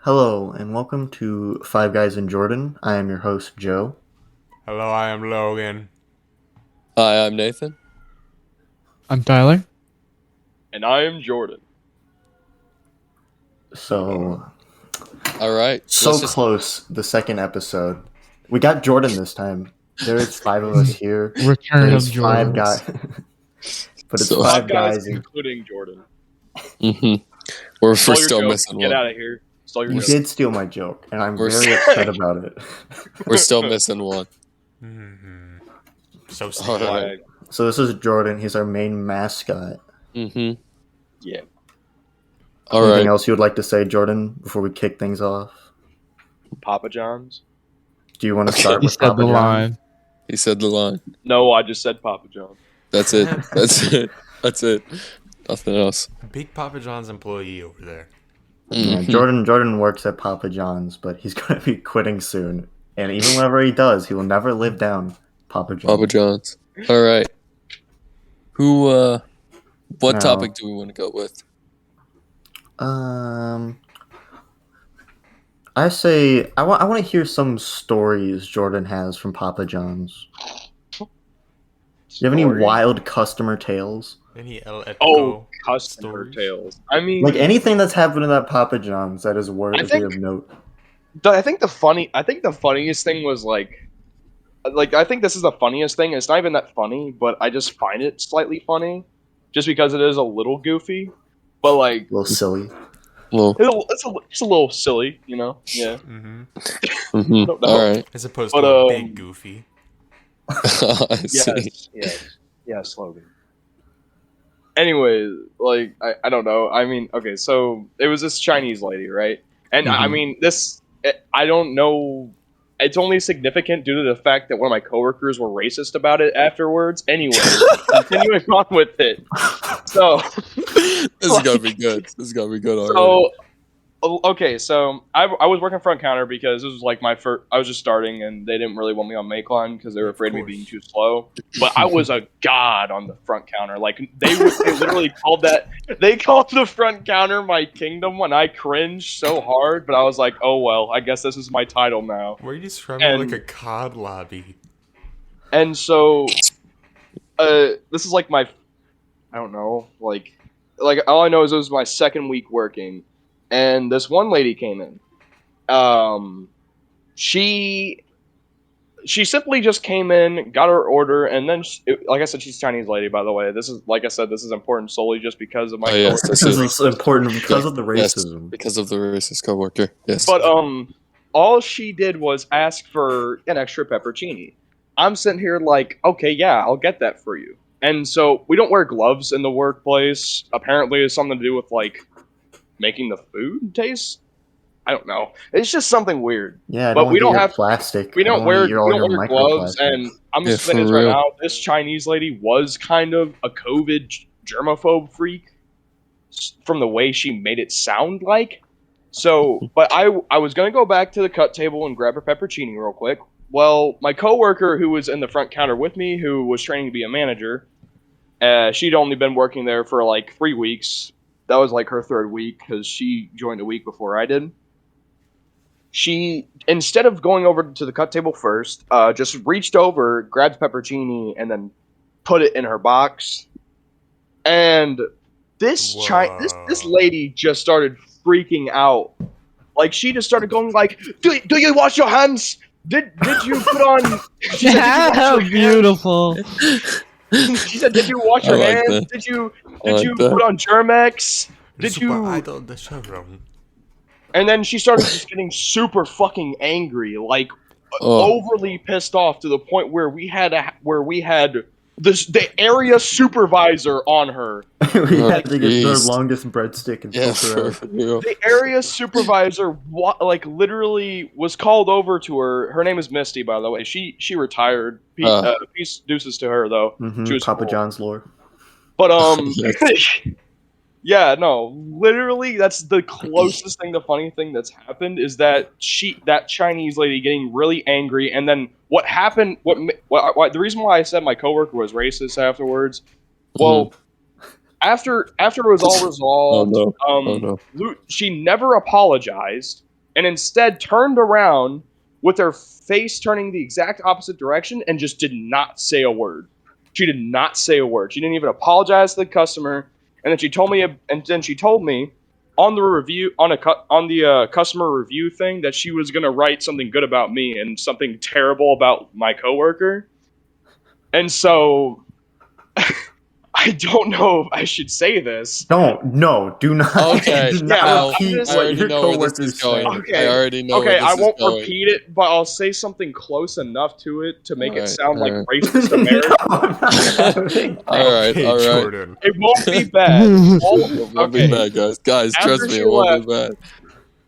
Hello, and welcome to Five Guys in Jordan. I am your host, Joe. Hello, I am Logan. Hi, I'm Nathan. I'm Tyler. And I am Jordan. So, All right. close, the second episode. We got Jordan this time. There's five of us here. Return There's of five Jordan. guys. But it's So- five Guys, guys. including Jordan. We're Stole your still joke. missing Get one. out of here. Stole your You joke. did steal my joke, and I'm We're very s- upset about it. We're still missing one. So All sneaky. right. So this is Jordan. He's our main mascot. Mm-hmm. Yeah. All Anything right. else you would like to say, Jordan, before we kick things off? Papa John's? Do you want to Okay. start He with said Papa the John? line. He said the line. No, I just said Papa John. That's it. That's it. That's it. Nothing else. Big Papa John's employee over there. Yeah, Mhm. Jordan works at Papa John's, but he's going to be quitting soon. And even whenever he does, he will never live down Papa John's. Papa John's. All right. Who? What Now- topic do we want to go with? I say I want to hear some stories Jordan has from Papa John's. Do you have any Story? wild customer tales? Any El Etico Oh, customer stories? tales. I mean, Like anything that's happened in that Papa John's that is worthy think- of note. I think the funniest thing was like I think this is the funniest thing. It's not even that funny, but I just find it slightly funny, just because it is a little goofy. But like, A little silly. Well, it's a little silly, you know? Yeah. mhm. No, no. All right. As opposed But, to a big goofy. I see. Yes, Logan. Anyway, like I don't know. I mean, okay, so it was this Chinese lady, right? And I Mhm. mean, I don't know. It's only significant due to the fact that one of my coworkers were racist about it afterwards. Anyway, continuing on with it. So, This is gonna be good. This is gonna be good already. so okay, so I was working front counter because this was like my first. I was just starting, and they didn't really want me on make line because they were afraid of me course. being too slow. But I was a god on the front counter. Like they literally called that. They called the front counter my kingdom, and I cringed so hard. But I was like, oh well, I guess this is my title now. Were you describing And- like a COD lobby? And so, this is like my, I don't know, like all I know is it was my second week working, and this one lady came in. She simply just came in, got her order, and then like I said, she's a Chinese lady, by the way. This is like I said, this is important solely just because of my. Oh, yes, coworker. this This is is important because of the yes, racism. because of the racist coworker. Yes. But all she did was ask for an extra pepperoni. I'm sitting here like, okay, yeah, I'll get that for you. And so we don't wear gloves in the workplace. Apparently, it's something to do with like making the food taste. I don't know. It's just something weird. Yeah, But don't we get don't your have- plastic. We I don't wanna wear eat all your gloves, microplastics. and I'm Yeah, just saying this for right real. now. This Chinese lady was kind of a COVID germaphobe freak from the way she made it sound like. So, but I was gonna go back to the cut table and grab her pepperoni real quick. Well, my coworker who was in the front counter with me, who was training to be a manager, she'd only been working there for like 3 weeks. That was like her third week because she joined a week before I did. She, instead of going over to the cut table first, just reached over, grabbed pepperoni, and then put it in her box. And this this lady just started freaking out. Like she just started going like, "Do you wash your hands? Did you put on?" She said, "Did you wash your hands?" Beautiful. She said, "Did you wash I your like hands? that. Did you like that. put on Germex? Did Super you?" idol the showroom. And then she started just getting super fucking angry, like Oh, overly pissed off to the point where we had the area supervisor on her. We Oh, had to get the jeez. longest breadstick and yeah, filter out. for real. The area supervisor, like literally, was called over to her. Her name is Misty, by the way. She retired. Peace deuces to her though. Mhm, She was Papa cool. John's lore. But Yes. yeah, no, literally, that's the closest thing. The funny thing that's happened is that that Chinese lady getting really angry, and then what happened? What the reason why I said my coworker was racist afterwards? Well, after it was all resolved, Oh no. Oh no. She never apologized. and instead turned around with her face turning the exact opposite direction and just did not say a word. She did not say a word. She didn't even apologize to the customer. And then she told me on the review on the customer review thing that she was gonna write something good about me and something terrible about my coworker. And so I don't know if I should say this. Do not. Okay, Do Yeah, not repeat repeat this. I what already your know where this coworkers is going. say. Okay. I already know Okay, where this I is won't going. repeat it, but I'll say something close enough to it to make it Alright, sound like alright. racist American. No, I'm not having that. Alright, Hey, alright. Jordan. It won't be bad. It won't be Okay. bad, guys. Guys, After trust me, she it won't left-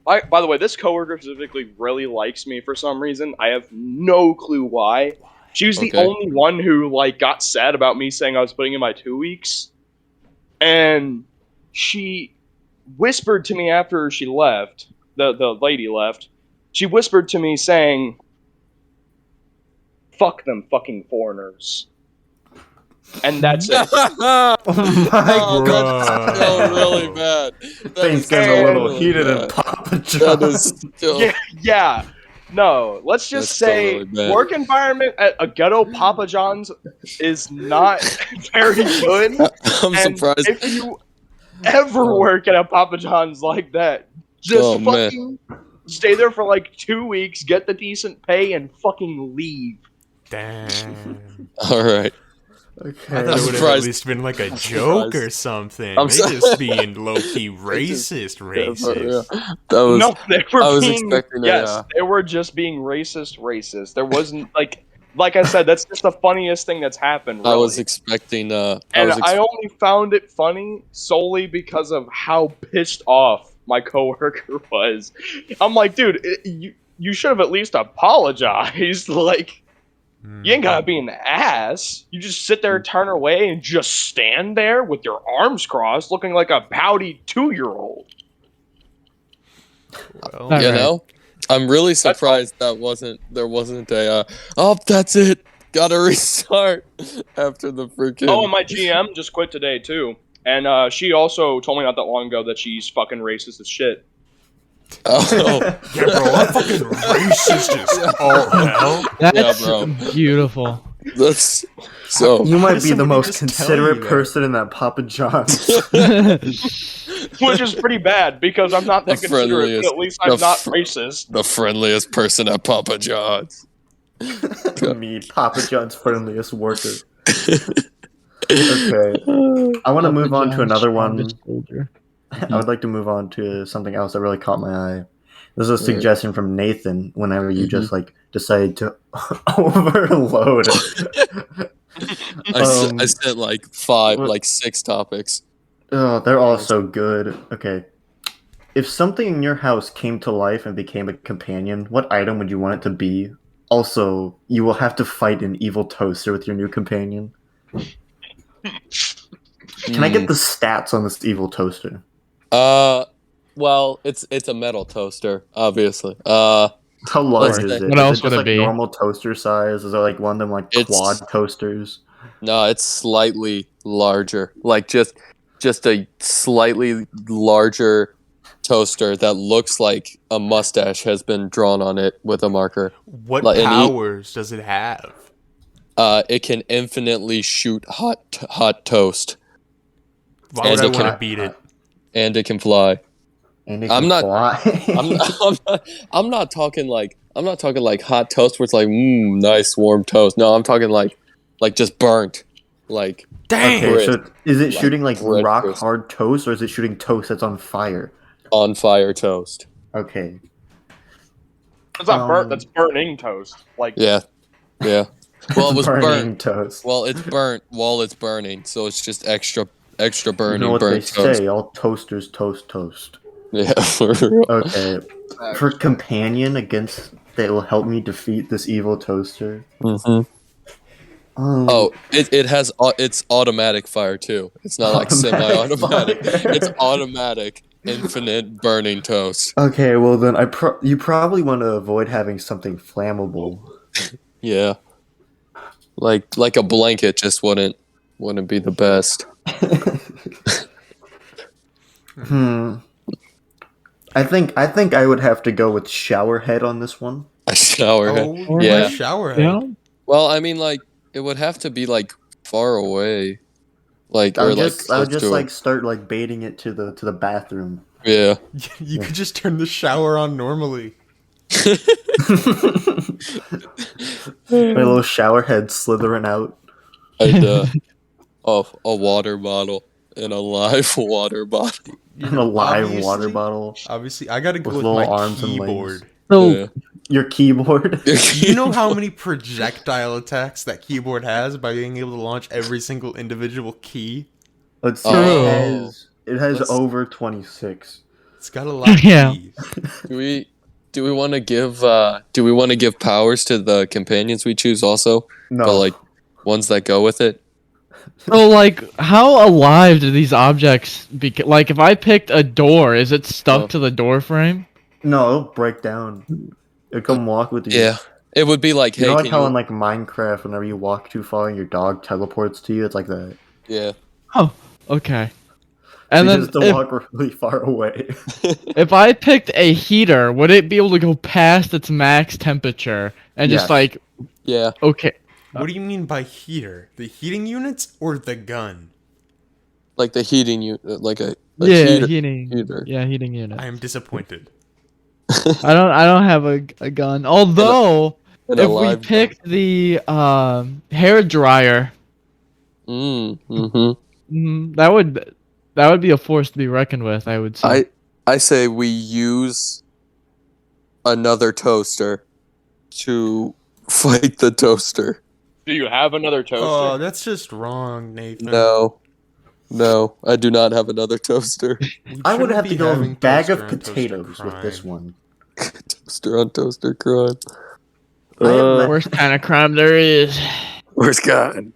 be bad. By the way, this coworker specifically really likes me for some reason. I have no clue why. She was the Okay. only one who got sad about me saying I was putting in my 2 weeks, and she whispered to me after she left. The lady left. She whispered to me saying, "Fuck them fucking foreigners," and that's it. Oh my Oh, god. that's still really bad. That Things is getting a still little really heated in bad. Papa That John's. is still. Yeah. No, let's just That's still say really bad. work environment at a ghetto Papa John's is not very good. I'm And surprised. if you ever work at a Papa John's like that, just Oh, man. fucking stay there for like 2 weeks, get the decent pay, and fucking leave. Damn. All right. I Okay. thought it would have at surprised. least been like a I'm joke surprised. or something. I'm They so- just being low key just- racist, Yeah, racist. that was. No, they were I was being expecting a, yes, they were just being racist. There wasn't like I said, that's just the funniest thing that's happened. Really. I was expecting. And I only found it funny solely because of how pissed off my coworker was. I'm like, dude, you should have at least apologized. Like, you ain't gotta be an ass. You just sit there, turn away, and just stand there with your arms crossed, looking like a pouty 2-year-old. Well, That- You Alright. know, I'm really surprised there wasn't a. Oh, that's it. Gotta restart after the freaking. Oh, and my GM just quit today too. And she also told me not that long ago that she's fucking racist as shit. Oh, yeah, bro, I'm fucking racist as all hell. That's bro. beautiful. that's so. You might be the somebody most just tell considerate you that? person in that Papa John's. Which is pretty bad because I'm not that The considerate, friendliest- but at least I'm the not fr- racist. The friendliest person at Papa John's. Me, Papa John's friendliest worker. Okay. I want to move on to another one. Soldier. I would like to move on to something else that really caught my eye. This is a suggestion from Nathan whenever you just decide to overload. I sent like five, what- like 6 topics. Oh, they're all so good. Okay. If something in your house came to life and became a companion, what item would you want it to be? Also, you will have to fight an evil toaster with your new companion. Can I get the stats on this evil toaster? Well, it's a metal toaster, obviously. How large What's is that? it? What Is else it would just it like be? normal toaster size? Is it like one of them like It's- quad toasters? No, it's slightly larger. Like just a slightly larger toaster that looks like a mustache has been drawn on it with a marker. What Like, and powers does it have? It can infinitely shoot hot toast, Why And would I it can- want to beat it? and it can fly. And it I'm can not- fly. I'm not talking like hot toast where it's like nice warm toast. No, I'm talking like just burnt. Like Dang! Okay, bread. so is it Like shooting like bread rock crisp. hard toast, or is it shooting toast that's on fire? on fire toast. Okay. That's not burnt. Um, That's burning toast. Like, Yeah. Yeah. Well, it was burning burnt. toast. Well, it's burnt while it's burning, so it's just extra You burning, know what they burnt toast. say? All toasters toast. Yeah, for real. Okay. For companion against that will help me defeat this evil toaster. Oh, it has it's automatic fire too. It's not like Automatic semi-automatic. fire. It's automatic, infinite burning toast. Okay, well then you probably want to avoid having something flammable. Yeah, like a blanket just wouldn't be the best. I think I would have to go with shower head on this one. A shower head. Oh, Yeah. shower head. Yeah. Well, I mean, like it would have to be like far away, like I or would like just close to like start like baiting it to the bathroom. Yeah. You could just turn the shower on normally. My little shower head slithering out. And a water bottle and a live water bottle. You And a live obviously- water bottle. Obviously, I gotta go With with little my arms and legs. keyboard. So Yeah. Your keyboard. You know how many projectile attacks that keyboard has by being able to launch every single individual key? Let's see. Oh. It has Let's- over 26. It's got a lot of Yeah. keys. Do we want to give powers to the companions we choose also? No. But like ones that go with it? So, like, how alive do these objects be? Like, if I picked a door, is it stuck Oh. to the door frame? No, it'll break down. It'll come walk with you. Yeah. It would be like, You hey, know, like can how you? in like Minecraft, whenever you walk too far and your dog teleports to you, it's like that. Yeah. Oh, okay. And You then just have to walk really far away. if I picked a heater, would it be able to go past its max temperature and just Yes. like, Yeah. okay, What do you mean by heater? The heating units or the gun? Like the heating unit, like a yeah, heater. heating, heater. yeah, heating unit. I am disappointed. I don't have a gun. Although, And a if we live picked the hair dryer, Mm-hmm. that would be a force to be reckoned with. I would say. I say we use another toaster to fight the toaster. Do you have another toaster? Oh, that's just wrong, Nathan. No, I do not have another toaster. We I would shouldn't have be to go having with bag toaster of on toaster potatoes with this crime. one. Toaster on toaster crime. I have Worst kind of crime there is. Where's God?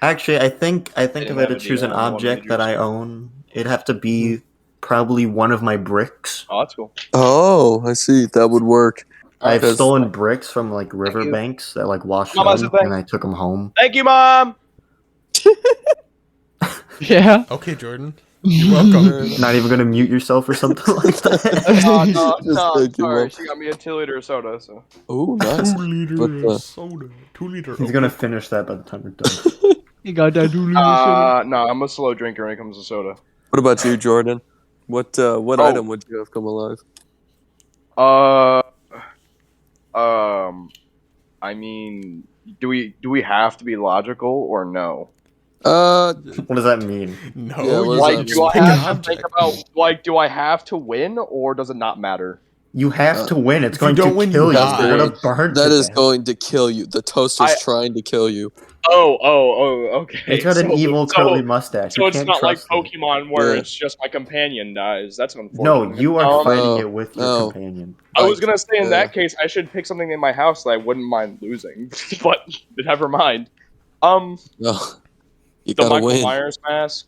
Actually, I think if I had have to a choose deal an on one object that major I store. own, it'd have to be probably one of my bricks. Oh, that's cool. Oh, I see. That would work. I've Because- stolen bricks from like you. riverbanks that like washed Mom, up, that's the thing. and I took them home. Thank you, Mom! Yeah. Okay, Jordan. You're welcome. Not even gonna mute yourself or something like that. No, thank you, sorry. Mom. She got me a 2-liter of soda, so. Oh, nice. 2 liter But, soda. 2 liter. He's gonna finish that by the time we're done. You got that doodle. No, I'm a slow drinker when it comes to soda. What about you, Jordan? What Oh. item would you have come alive? I mean, do we have to be logical or no? What does that mean? No, Yeah, you what Like, that just do I pick an have to think object. about, like, do I have to win or does it not matter? You have to win. It's if you going don't to win, kill you you. die. You're gonna burn. That to is death. going to kill you. The toaster's trying to kill you. Oh, okay. It's got an evil curly mustache. So You it's can't not like trust it. Pokemon where Yeah. it's just my companion dies. That's unfortunate. No, you are fighting No, it with your no. companion. I was gonna say in Yeah. that case I should pick something in my house that I wouldn't mind losing, but never mind. No, you The gotta Michael win. Myers mask.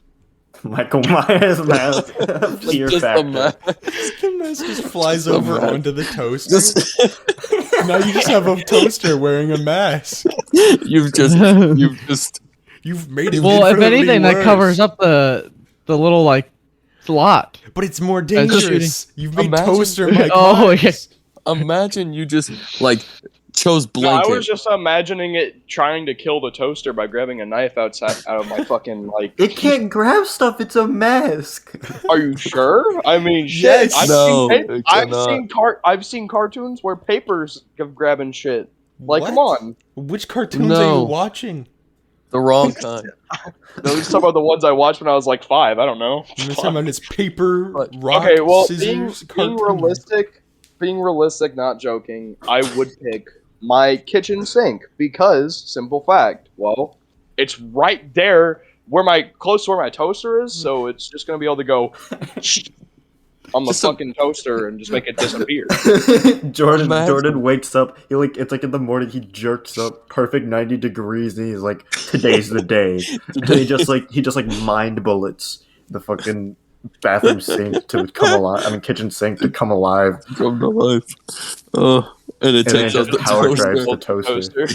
Michael Myers mask. Fear Just factor. the mask. The mask just flies The over mask. onto the toaster. Just Now you just have a toaster wearing a mask. you've just You've made it. Well, if infinitely anything, that worse. covers up the little like slot. But it's more That's dangerous. You've made Imagine- toaster Mike Oh, Myers. imagine you just like chose No, I blanket. was just imagining it trying to kill the toaster by grabbing a knife out of my fucking like. It can't grab stuff. It's a mask. Are you sure? I mean, shit. Yes. No, seen, it I've cannot. seen I've seen cartoons where papers of grabbing shit. Like, come What? on. Which cartoons are No. you watching? The wrong kind. Those are some of the ones I watched when I was like 5. I don't know. This time on his paper, But- rock, Okay, well, scissors, being cartoon. realistic, not joking, I would pick my kitchen sink because simple fact. Well, it's right there close to where my toaster is, so it's just gonna be able to go on the Just a- fucking toaster and just make it disappear. Imagine- Jordan wakes up. It's like in the morning. He jerks up, perfect 90 degrees, and he's like, "Today's the day." And he just like mind bullets the fucking bathroom sink to come alive. I mean, kitchen sink to come alive. Come to life. And it And then takes it out just the power toaster. drives the toaster.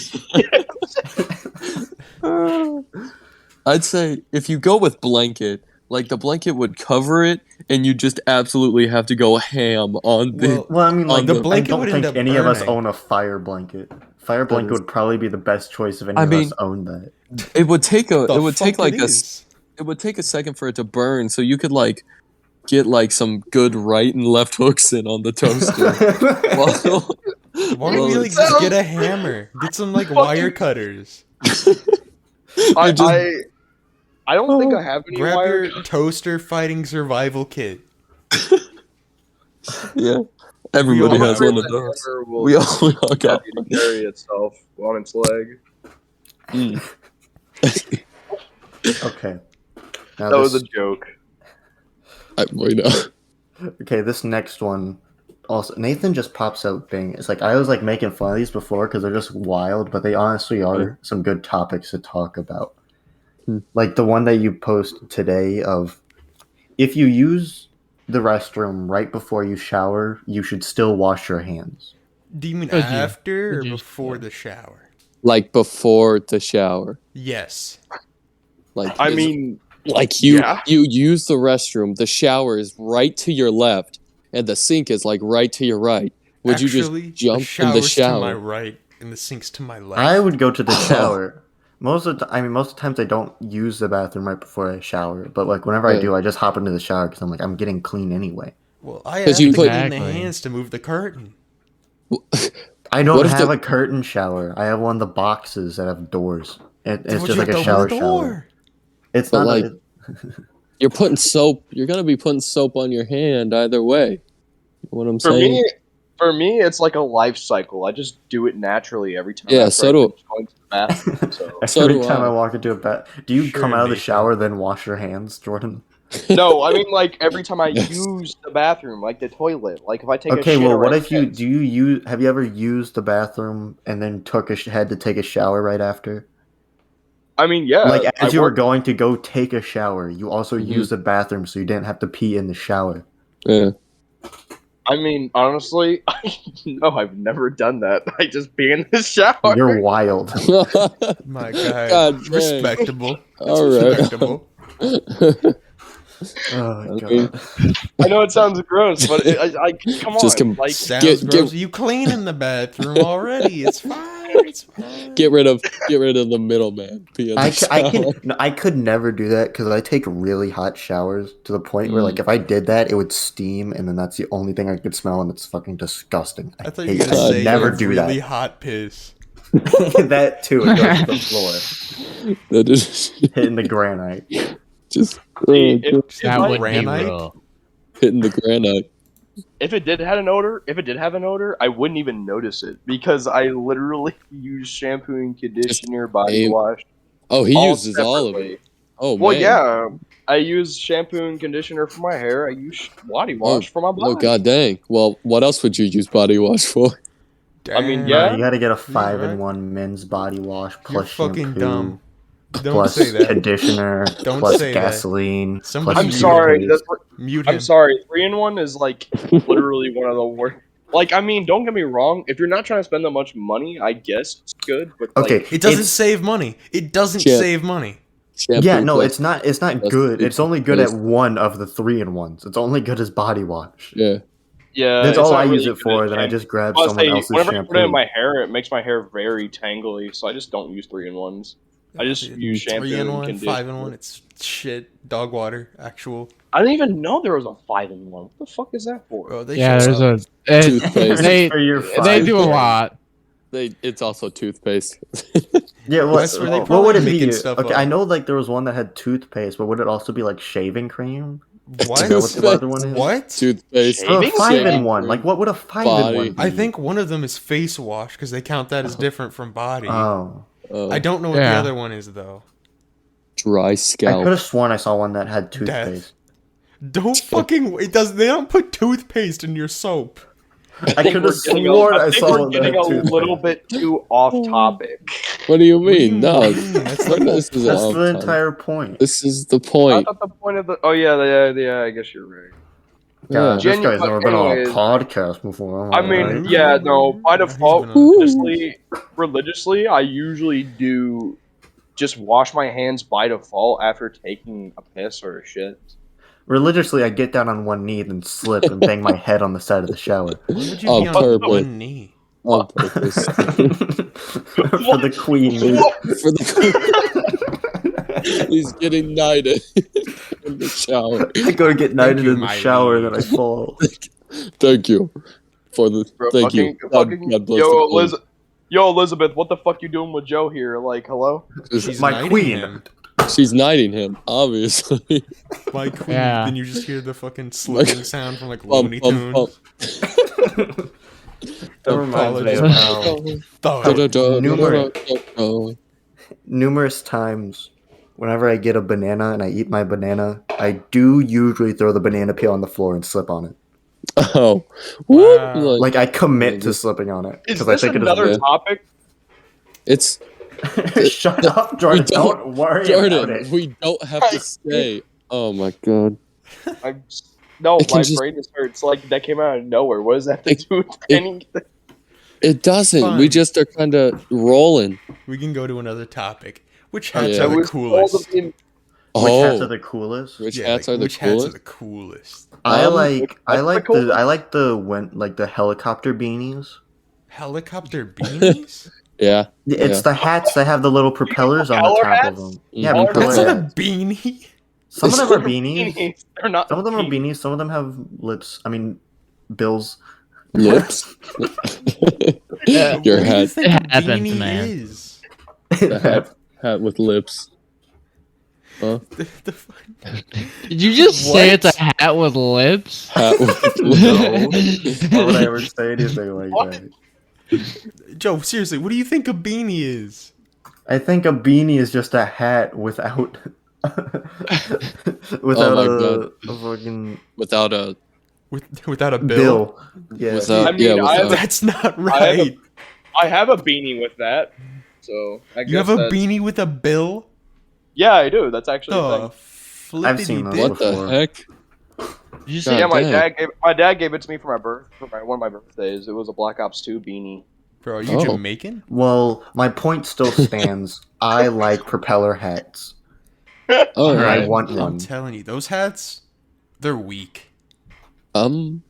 I'd say if you go with blanket, Like the blanket would cover it, and you just absolutely have to go ham on the. Well, I mean, like, the I blanket don't would end think up any of us burning. own a fire blanket. Fire blanket is- would probably be the best choice if any I of mean, us owned that. It would take a. The It would take fuck like it a. is. It would take a second for it to burn, so you could like get like some good right and left hooks in on the toaster. Well, Why don't you like Sounds- just get a hammer? Get some like wire cutters. I, you just- I don't think I have any Grab wire. your toaster fighting survival kit. yeah. Everybody all has have one of The those. hammer will We all got happy to carry itself on its leg. one. Okay. Now That was this, a joke. We know. okay, this next one. Also, Nathan just pops out Bing. It's like I was like making fun of these before because they're just wild, but they honestly are some good topics to talk about. Like the one that you posted today of if you use the restroom right before you shower, you should still wash your hands. Do you mean Could you? after or Could you? before the shower? Like before the shower. Yes. Like I mean, like you yeah. you use the restroom, the shower is right to your left, and the sink is like right to your right. Would Actually, you just jump in the shower's to my shower? right and the sink's to my left. I would go to the shower. Most of the most of the times I don't use the bathroom right before I shower, but like whenever I Yeah. do, I just hop into the shower because I'm like I'm getting clean anyway. Well, I have 'Cause to you clean put- the Exactly. hands to move the curtain. I don't What if have the- a curtain shower. I have one of the boxes that have doors. It's Would just you like have a to shower open the shower. door? It's But, not like, a, You're putting soap. You're gonna be putting soap on your hand either way. You know what I'm For saying? for me, it's like a life cycle. I just do it naturally every time. Yeah, after so I do- finish going to the bathroom. So. So every do time I. I walk into a bath. Do you Sure, come out of the Nathan. shower then wash your hands, Jordan? No, I mean like every time I Yes. use the bathroom, like the toilet. Like if I take a Okay, shit well, or what I if you piss. do you use? Have you ever used the bathroom and then had to take a shower right after? I mean, yeah. Like I as you were work- going to go take a shower, you also Mhm. used the bathroom so you didn't have to pee in the shower. Yeah. I mean, honestly, no, I've never done that. I just be in the shower. You're wild. My God. God dang. Respectable. All right. Respectable. Oh I mean, god. I know it sounds gross, but I come Just on, like Sounds Get- gross. get- You clean in the bathroom already. It's fine. It's fine. get rid of the middleman. Be in the shower. I could never do that because I take really hot showers to the point where like if I did that, it would steam, and then that's the only thing I could smell, and it's fucking disgusting. I thought you hate were it. gonna God, say never you do really that. hot piss. That too. It goes to the floor, That is hitting the granite. just if That I- would be Granite? real. hitting the granite. if it did have an odor, I wouldn't even notice it because I literally use shampoo and conditioner, body Aim. wash. Oh, he all uses all of separately. it. Oh Well, man. yeah, I use shampoo and conditioner for my hair. I use body wash for my body. Oh god dang. Well, what else would you use body wash for? I mean, Damn. yeah. You gotta get a right. 5-in-1 men's body wash You're plus fucking shampoo, dumb. Don't plus say that. conditioner, Don't plus say that. gasoline. Somebody plus I'm mute sorry. toothpaste. Mute him. I'm sorry. 3-in-1 is like literally one of the worst. Like, I mean, don't get me wrong. If you're not trying to spend that much money, I guess it's good. But like, Okay, It doesn't it's- save money. It doesn't Shit. save money. Shampoo Yeah, no, plus- it's not. It's not plus good. It's only good at toothpaste. one of the 3-in-1s. It's only good as body wash. Yeah. yeah, That's it's all not I use really it for. good Then I shampoo. just grab Plus, someone hey, else's whenever I shampoo. put it in my hair, it makes my hair very tangly. So I just don't use 3-in-1s. I just use shampoo and 3-in-1, conditioner. 5-in-1. It's shit. Dog water. Actual. I didn't even know there was a 5-in-1. What the fuck is that for? Oh, they Yeah, should there's stop. a. Toothpaste. They For your they five do a days. lot. It's also toothpaste. Yeah, That's where they what probably would it making be? stuff Okay, up. I know like there was one that had toothpaste, but would it also be like shaving cream? What? Is that what the other one is? What? Toothpaste. Oh, a Shaving 5-in-1. cream. Like what would a Body. 5-in-1 be? I think one of them is face wash because they count that as different from body. Oh, I don't know what the Yeah. other one is though. Dry I could scalp. have sworn I saw one that had toothpaste. Don't fucking. It does. They don't put toothpaste in your soap. I could We're have getting sworn I I think saw we're one that getting had a toothpaste. little bit too off topic. What do you What do you mean? No. mean? That's the This is That's all the time. entire point. This is the I point. thought the point of the. Oh yeah. I guess you're right. God, Yeah. this guy's never been on a Anyways, podcast before. I mean, Alright. yeah, no. By He's default, been on- religiously, I usually do just wash my hands by default after taking a piss or a shit. Religiously, I get down on one knee, then slip and bang my head on the side of the shower. Why would you On be on purpose. one knee? On purpose. For the queen. For the He's getting knighted in the shower. I go to get knighted you, in the my shower, liege. then I fall. Thank you for the. Bro, Thank you. God bless the queen. Yo, Elizabeth, what the fuck you doing with Joe here? Like, hello? She's My knighting queen. him. She's knighting him, obviously. My queen. Yeah. Then you just hear the fucking slipping sound from like Bum, Looney bum, bum. Tunes. That reminds me of how numerous times, whenever I get a banana and I eat my banana, I do usually throw the banana peel on the floor and slip on it. Oh. Wow. Like I commit to slipping on it Is because I this think it is another weird. topic? It's Shut up, Jordan. Don't worry about Jordan. it. We don't have to stay. Oh my god. No, It can my just- brain just hurts. Like, that came out of nowhere. What does that have to do with it- anything? It doesn't. Fine. We just are kind of rolling. We can go to another topic. Which hats Yeah. are the was coolest? told to me- Which hats are Oh, the coolest? which Yeah, hats like, are the which hats are coolest? the coolest? I Um, like coolest? the helicopter beanies. Helicopter beanies? Yeah. It's Yeah. the hats that have the little propellers on the propeller top hats? of them. Yeah, Mhm. propeller That's not a hats. beanie. Some of them are They're beanies. They're not. Some of them are beanies. Some of them have lips. I mean, bills. Lips. Yeah. Your What do you hat. think It a happens, beanie man. is? The hat with lips. Huh? The fuck? Did you just say What? it's a hat with lips? Hat with No. lips. Why would I ever say anything like What? that? Joe, seriously, what do you think a beanie is? I think a beanie is just a hat without without my a fucking Without Without a a bill? bill. Yeah. Without- I mean, yeah, I have, without- That's not I have a- right. I have a beanie with that. So I You have guess a that's- beanie with a bill? Yeah, I do. That's actually a The thing. flippity I've seen those dip. what the before. heck? Did you God say Yeah, damn. my dad gave it to me for one of my birthdays. It was a Black Ops 2 beanie. Bro, are you Oh. Jamaican? Well, my point still stands. I like propeller hats. All And I right. want I'm one. telling you, those hats, they're weak. I'm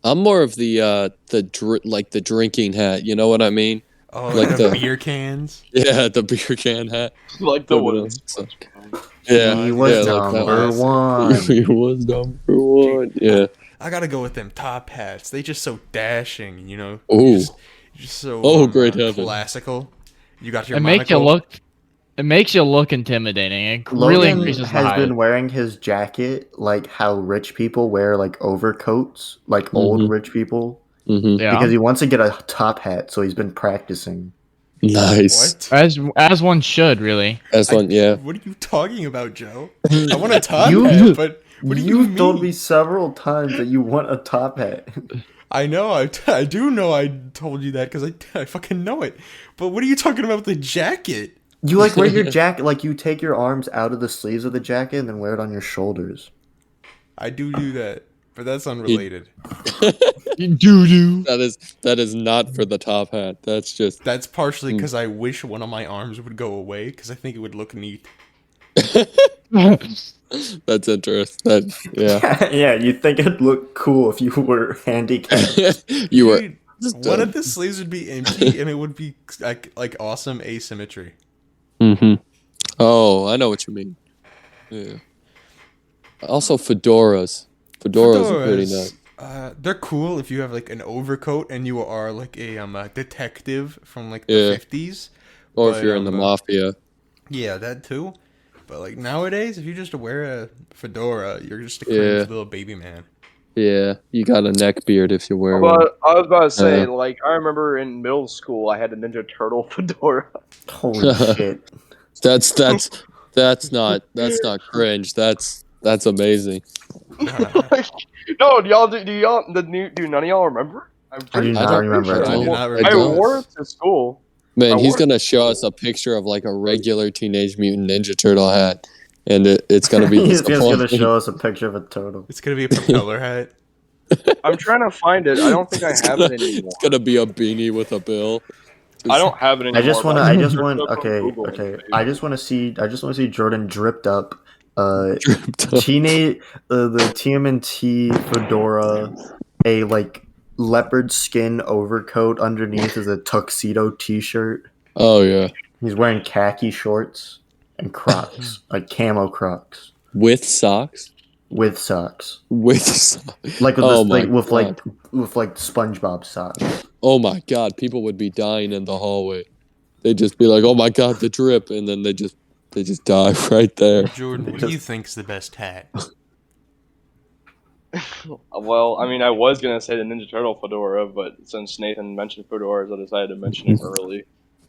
more of the the drinking hat. You know what I mean? Oh, Like like the- the beer cans? Yeah, the beer can hat. Like the Look at ones. him. Yeah, He was yeah, like that number one. one. He was number one. Yeah. I gotta go with them top hats. They just so dashing, you know? Ooh. Just so Oh, great heaven. classical. You got your It makes you monocle. look. It makes you look intimidating. It really Logan increases the has height. been wearing his jacket like how rich people wear like overcoats, like old Mhm. rich people, Mm-hmm. Yeah. because he wants to get a top hat, so he's been practicing. Nice. What? As one should really. That's one. Yeah. What are you talking about, Joe? I want a top You- hat, but what do you You've mean? told me several times that you want a top hat. I know, I do know I told you that because I fucking know it. But what are you talking about with the jacket? You like wear your jacket, like you take your arms out of the sleeves of the jacket and then wear it on your shoulders. I do that, but that's unrelated. Doo doo. That is not for the top hat. That's just. That's partially because I wish one of my arms would go away because I think it would look neat. That's interesting. That yeah. Yeah, you think it'd look cool if you were handicapped. You were. Dude, just one done. of the sleeves would be empty and it would be like awesome asymmetry. Mm-hmm. Oh, I know what you mean. Yeah. Also, fedoras. Fedoras are pretty nice. They're cool if you have like an overcoat and you are like a detective from like Yeah. the 50s. Or if but, you're in the mafia. Yeah, that too. But like nowadays, if you just wear a fedora, you're just a Yeah. cringe little baby man. Yeah, you got a neck beard if you wear one. But I was about to say, Yeah. like, I remember in middle school, I had a Ninja Turtle fedora. Holy shit. That's not cringe. That's amazing. No, do none of y'all remember? I'm I do pretty not don't remember think at so. I do all. not I remember. I don't. wore it to school. Man, I he's wore- gonna show us a picture of like a regular Teenage Mutant Ninja Turtle hat, and it's gonna be He's just gonna disappointing. show us a picture of a turtle. It's gonna be a propeller hat. I'm trying to find it. I don't think I It's have gonna- it anymore. It's gonna be a beanie with a bill. I don't have it anymore. I just want to. but I can just search want. it up on Okay. Google and Okay. see. I just want to see. I just want to see Jordan dripped up. Dripped up. Teenage. The TMNT fedora, a like leopard skin overcoat underneath is a tuxedo T-shirt. Oh yeah, He's wearing khaki shorts and Crocs, like camo Crocs with socks. with socks, With socks. like with Oh this, my like with God. like SpongeBob socks. Oh my God, people would be dying in the hallway. They'd just be like, "Oh my God, the drip," and then they just die right there. Jordan, what do you think's the best hat? Well, I mean, I was gonna say the Ninja Turtle fedora, but since Nathan mentioned fedoras, I decided to mention it early.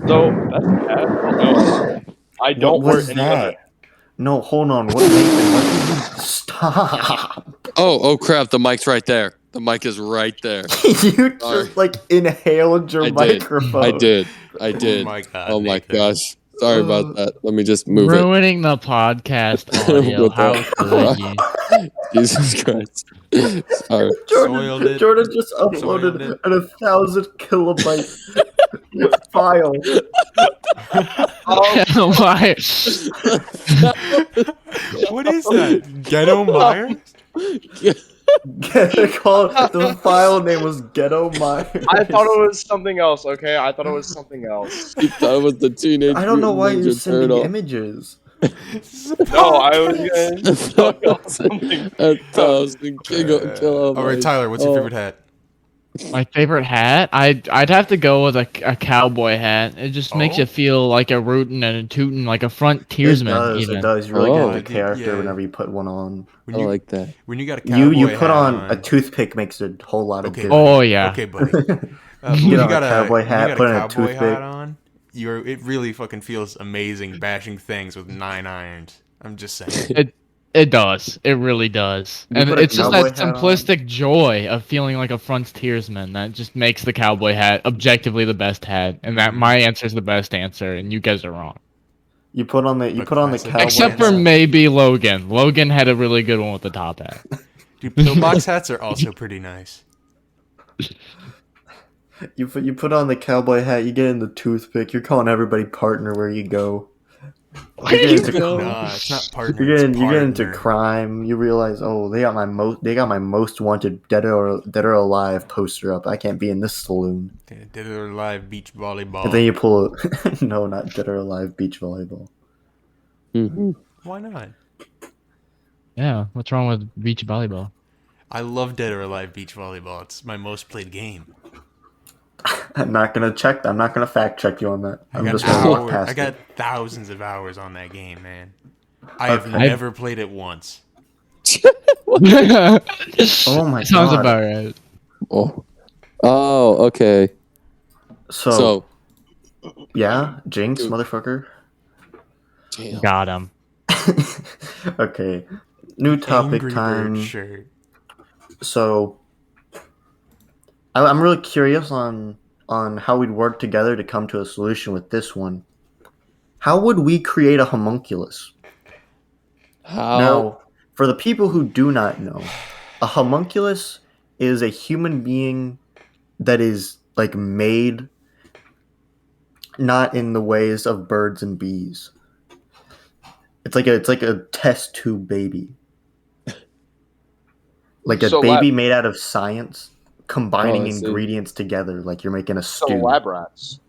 So that's hat. No, I What don't wear was any other. that? No, hold on. What? Nathan, what did you stop? Oh crap, the mic's right there. The mic is right there. You Sorry. just like inhaled your I did. microphone. I did. Oh my God, Oh my Nathan. gosh. Sorry about that. Let me just move it. Ruining the podcast audio. With How that. could you? Jesus Christ. Sorry. Soiled it. Jordan just Soiled uploaded it. an 1,000 kilobyte file. Why? What is that? Ghetto Myers? The file name was Ghetto Myers. I thought it was something else. Okay, I thought it was something else. You thought it was the teenage. I don't know why Mutant you're Ninja sending Turtle. images. No, I was gonna talk about something. 1,000 kilobytes. All right, Tyler, what's your Oh. favorite hat? My favorite hat? I'd have to go with a cowboy hat. It just makes Oh. you feel like a rootin' and a tootin', like a frontiersman. It does. You really Oh. get into character Yeah. whenever you put one on. When I you like that. when you got a cowboy You put hat on a toothpick makes a whole lot of Okay. difference. Oh yeah. Okay, buddy. You When get you on a got cowboy hat, when you put got in a a cowboy toothpick. hat on, it really fucking feels amazing bashing things with 9 irons. I'm just saying. It does. It really does. You And put a it's just cowboy that hat on? simplistic joy of feeling like a frontiersman that just makes the cowboy hat objectively the best hat. And that my answer is the best answer, and you guys are wrong. You put on the But cowboy classic. Except for hat. maybe Logan. Logan had a really good one with the top hat. Dude, pillbox hats are also pretty nice. You put on the cowboy hat. You get in the toothpick. You're calling everybody partner where you go. You get into Nah, it's not partner. You it's get into partner. crime. You realize, oh, they got my most wanted dead or alive poster up. I can't be in this saloon. Yeah, Dead or Alive beach volleyball. And then you pull no, not dead or alive beach volleyball. Mm-hmm. Why not? Yeah, what's wrong with beach volleyball? I love Dead or Alive beach volleyball. It's my most played game. I'm not gonna fact check you on that. I I'm got just gonna walk hours. past I got it. thousands of hours on that game, man. I have Okay. never played it once. Oh my Sounds god. about right. Oh, okay. So yeah, Jinx, motherfucker. Damn. Got him. Okay, new topic Angry time. Bird shirt. So I'm really curious on how we'd work together to come to a solution with this one. How would we create a homunculus? How? Now, for the people who do not know, a homunculus is a human being that is like made not in the ways of birds and bees. It's like a test tube baby. Like a So baby made out of science combining Oh, I see. ingredients together like you're making a So stew. lab rats.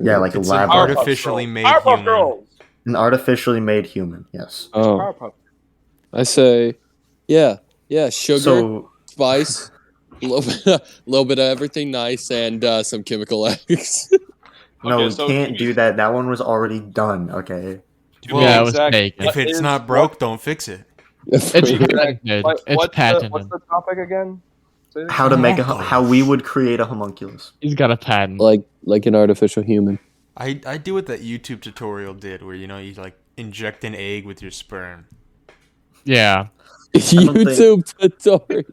Yeah, like a It's lab an rat. artificially made Powerpuff human. Girls. An artificially made human, yes. Oh, Powerpuff. I say, yeah, sugar, So spice, little bit of everything nice, and some chemical eggs. no, Okay, we so can't can do you- that. That one was already done, okay? Well, Yeah, it was exactly. fake. If What it's is- not broke, don't fix it. It's Exactly. patented. What- It's what's patented. what's the topic again? Say it How again. to make Homunculus. how we would create a homunculus. He's got a patent. like an artificial human. I do what that YouTube tutorial did, where you like inject an egg with your sperm. Yeah. don't think- YouTube tutorial.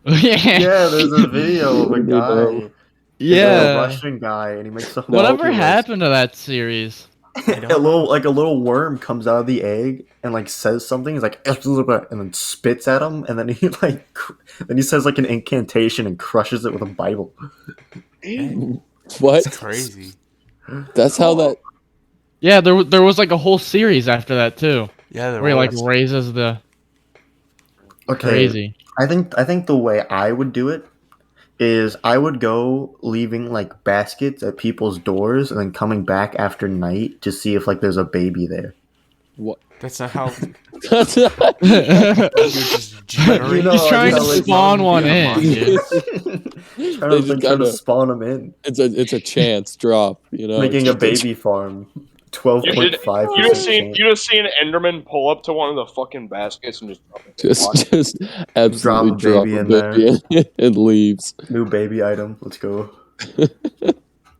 Yeah, there's a video of a guy. Yeah. A Russian guy, and he makes a Whatever homunculus. happened to that series? I don't A little worm comes out of the egg and like says something. He's like, and then spits at him, and then he then he says like an incantation and crushes it with a Bible. What? It's crazy. That's how that. Yeah, there was like a whole series after that too, Yeah, there where he like was. raises the Okay, crazy. I think the way I would do it is I would go leaving like baskets at people's doors and then coming back after night to see if like there's a baby there. What? That's not how That's you just generate. know He's how trying to like spawn zombies one be in, homunculus. They trying just to kinda- spawn them in, it's a chance drop, you know. making a baby farm. 12.5% You just seen Enderman pull up to one of the fucking baskets and just drop it. just absolutely Drop a drop baby a in baby and leaves. New baby item. Let's go.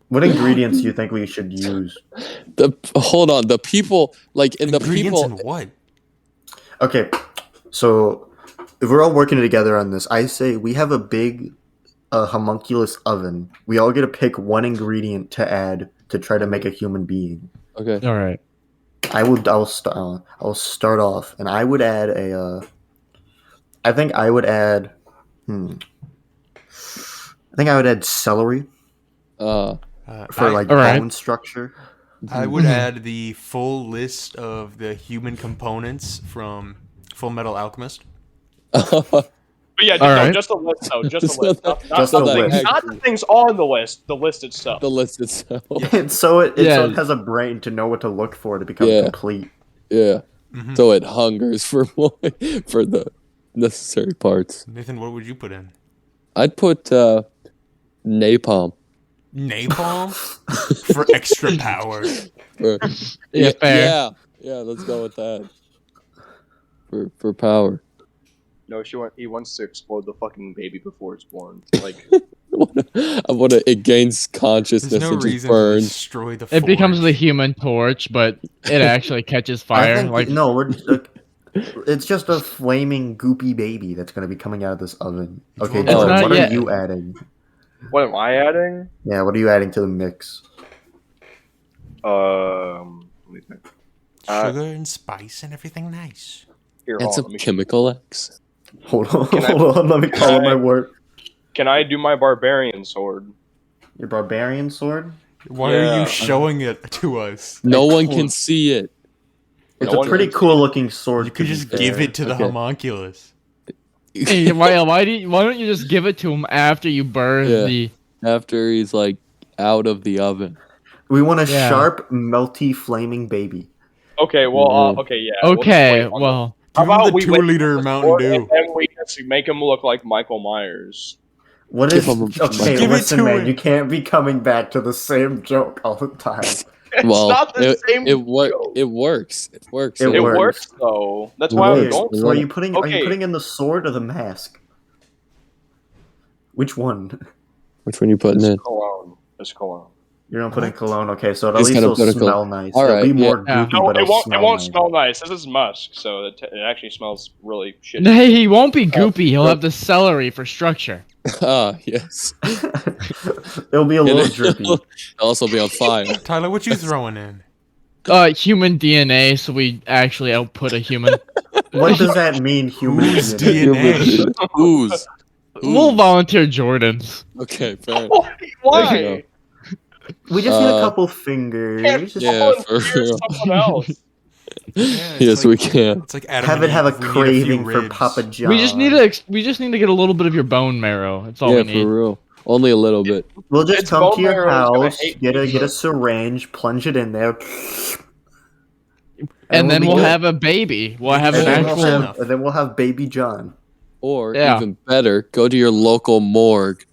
What ingredients do you think we should use? Hold on, the people like in the Ingredients people. in what? Okay, so if we're all working together on this, I say we have a big homunculus oven. We all get to pick one ingredient to add to try to make a human being. Okay, All right. I'll start off, and I would add I think I would add. I think I would add celery for like Alright. bone structure. I would add the full list of the human components from Full Metal Alchemist. But yeah, All right. just the list though. Just Just the list. the- Not just the the things, list. not the things on the list. The list itself. the list itself. And so so Yeah. it has a brain to know what to look for to become Yeah. complete. Yeah. Mhm. So it hungers for more for the necessary parts. Nathan, what would you put in? I'd put napalm. Napalm for extra power. For, Yeah, fair. yeah, let's go with that. For power. No, he wants to explode the fucking baby before it's born. Like, I want to. It gains There's consciousness no and just reason to burns. destroy the It becomes the forge. Human Torch, but it actually catches I fire. think Like no, it's just a flaming goopy baby that's going to be coming out of this oven. Okay, It's Jordan, not what yet. are you adding? what am I adding? Yeah, what are you adding to the mix? Let me think. Sugar and spice and everything nice. Here, And hold on. some Let me, chemical X. Hold on, Can I- hold on. Let me call up my work. can I do my barbarian sword? Your barbarian sword. Why are Yeah. you showing it to us? No one cool. can see it. It's No a one pretty can cool looking sword. You could to be just fair. give it to the Okay. homunculus. hey, why don't you just give it to him after you burn Yeah. the After he's like out of the oven. We want a Yeah. sharp, melty, flaming baby. Okay, well, Mhm. okay, yeah. Okay, Let's wait on well How Give him about the we 2 wait liter on the Mountain sword Dew. and then we just make him look like Michael Myers. What Give is him a- okay? Give it Listen, to man, him. you can't be coming back to the same joke all the time. It's Well, not the same It joke. works. It works. It It works. works though. That's It why I'm works. going. So are you putting? Are you Okay. putting in the sword or the mask? Which one? Which one you putting in? It's cologne. It's cologne. You're gonna put in cologne. Okay, so at He's least gonna it'll put a smell nice. All It'll right, be more yeah. goopy, No, but it it'll won't. smell It won't nice. smell nice. This is musk, so it actually smells really shitty. hey, he won't be goopy. He'll have the celery for structure. Yes. It'll be a little And drippy. it'll also be on fire. Tyler, what you throwing in? Human DNA, so we actually output a human. What does that mean, human Whose DNA? DNA? Ooze. We'll volunteer Jordan's. Okay, fair. Why? We just need a Uh, couple fingers. Can't Just Yeah, volunteer for real. someone else. Yeah, it's Yes, like, we can. It's like Adam have and it have a Eve. We need craving few for ribs. Papa John. We just need to get a little bit of your bone marrow. That's all Yeah, we need. for real. Only a little bit. We'll just Its come bone to your marrow is gonna house, hate get a pizza. syringe, plunge it in there, And then be we'll good. have a baby. We'll have And an then actual. we'll have baby John. Or Yeah. even better, go to your local morgue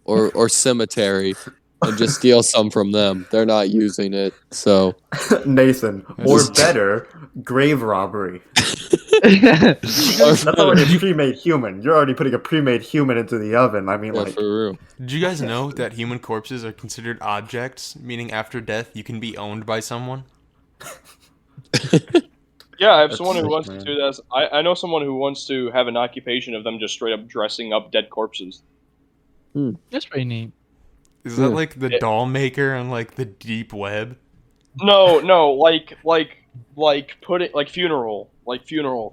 or cemetery and just steal some from them. They're not using it, so Nathan, That's or just- better, grave robbery. or That's better. already a pre-made human. You're already putting a pre-made human into the oven. I mean, Yeah, like, for real. Did you guys know that human corpses are considered objects, meaning after death you can be owned by someone? Yeah, I have That's someone who sick, wants man. to do that. I know someone who wants to have an occupation of them just straight up dressing up dead corpses. That's pretty neat. Is that Yeah. like the doll maker on like the deep web? No, put it like funeral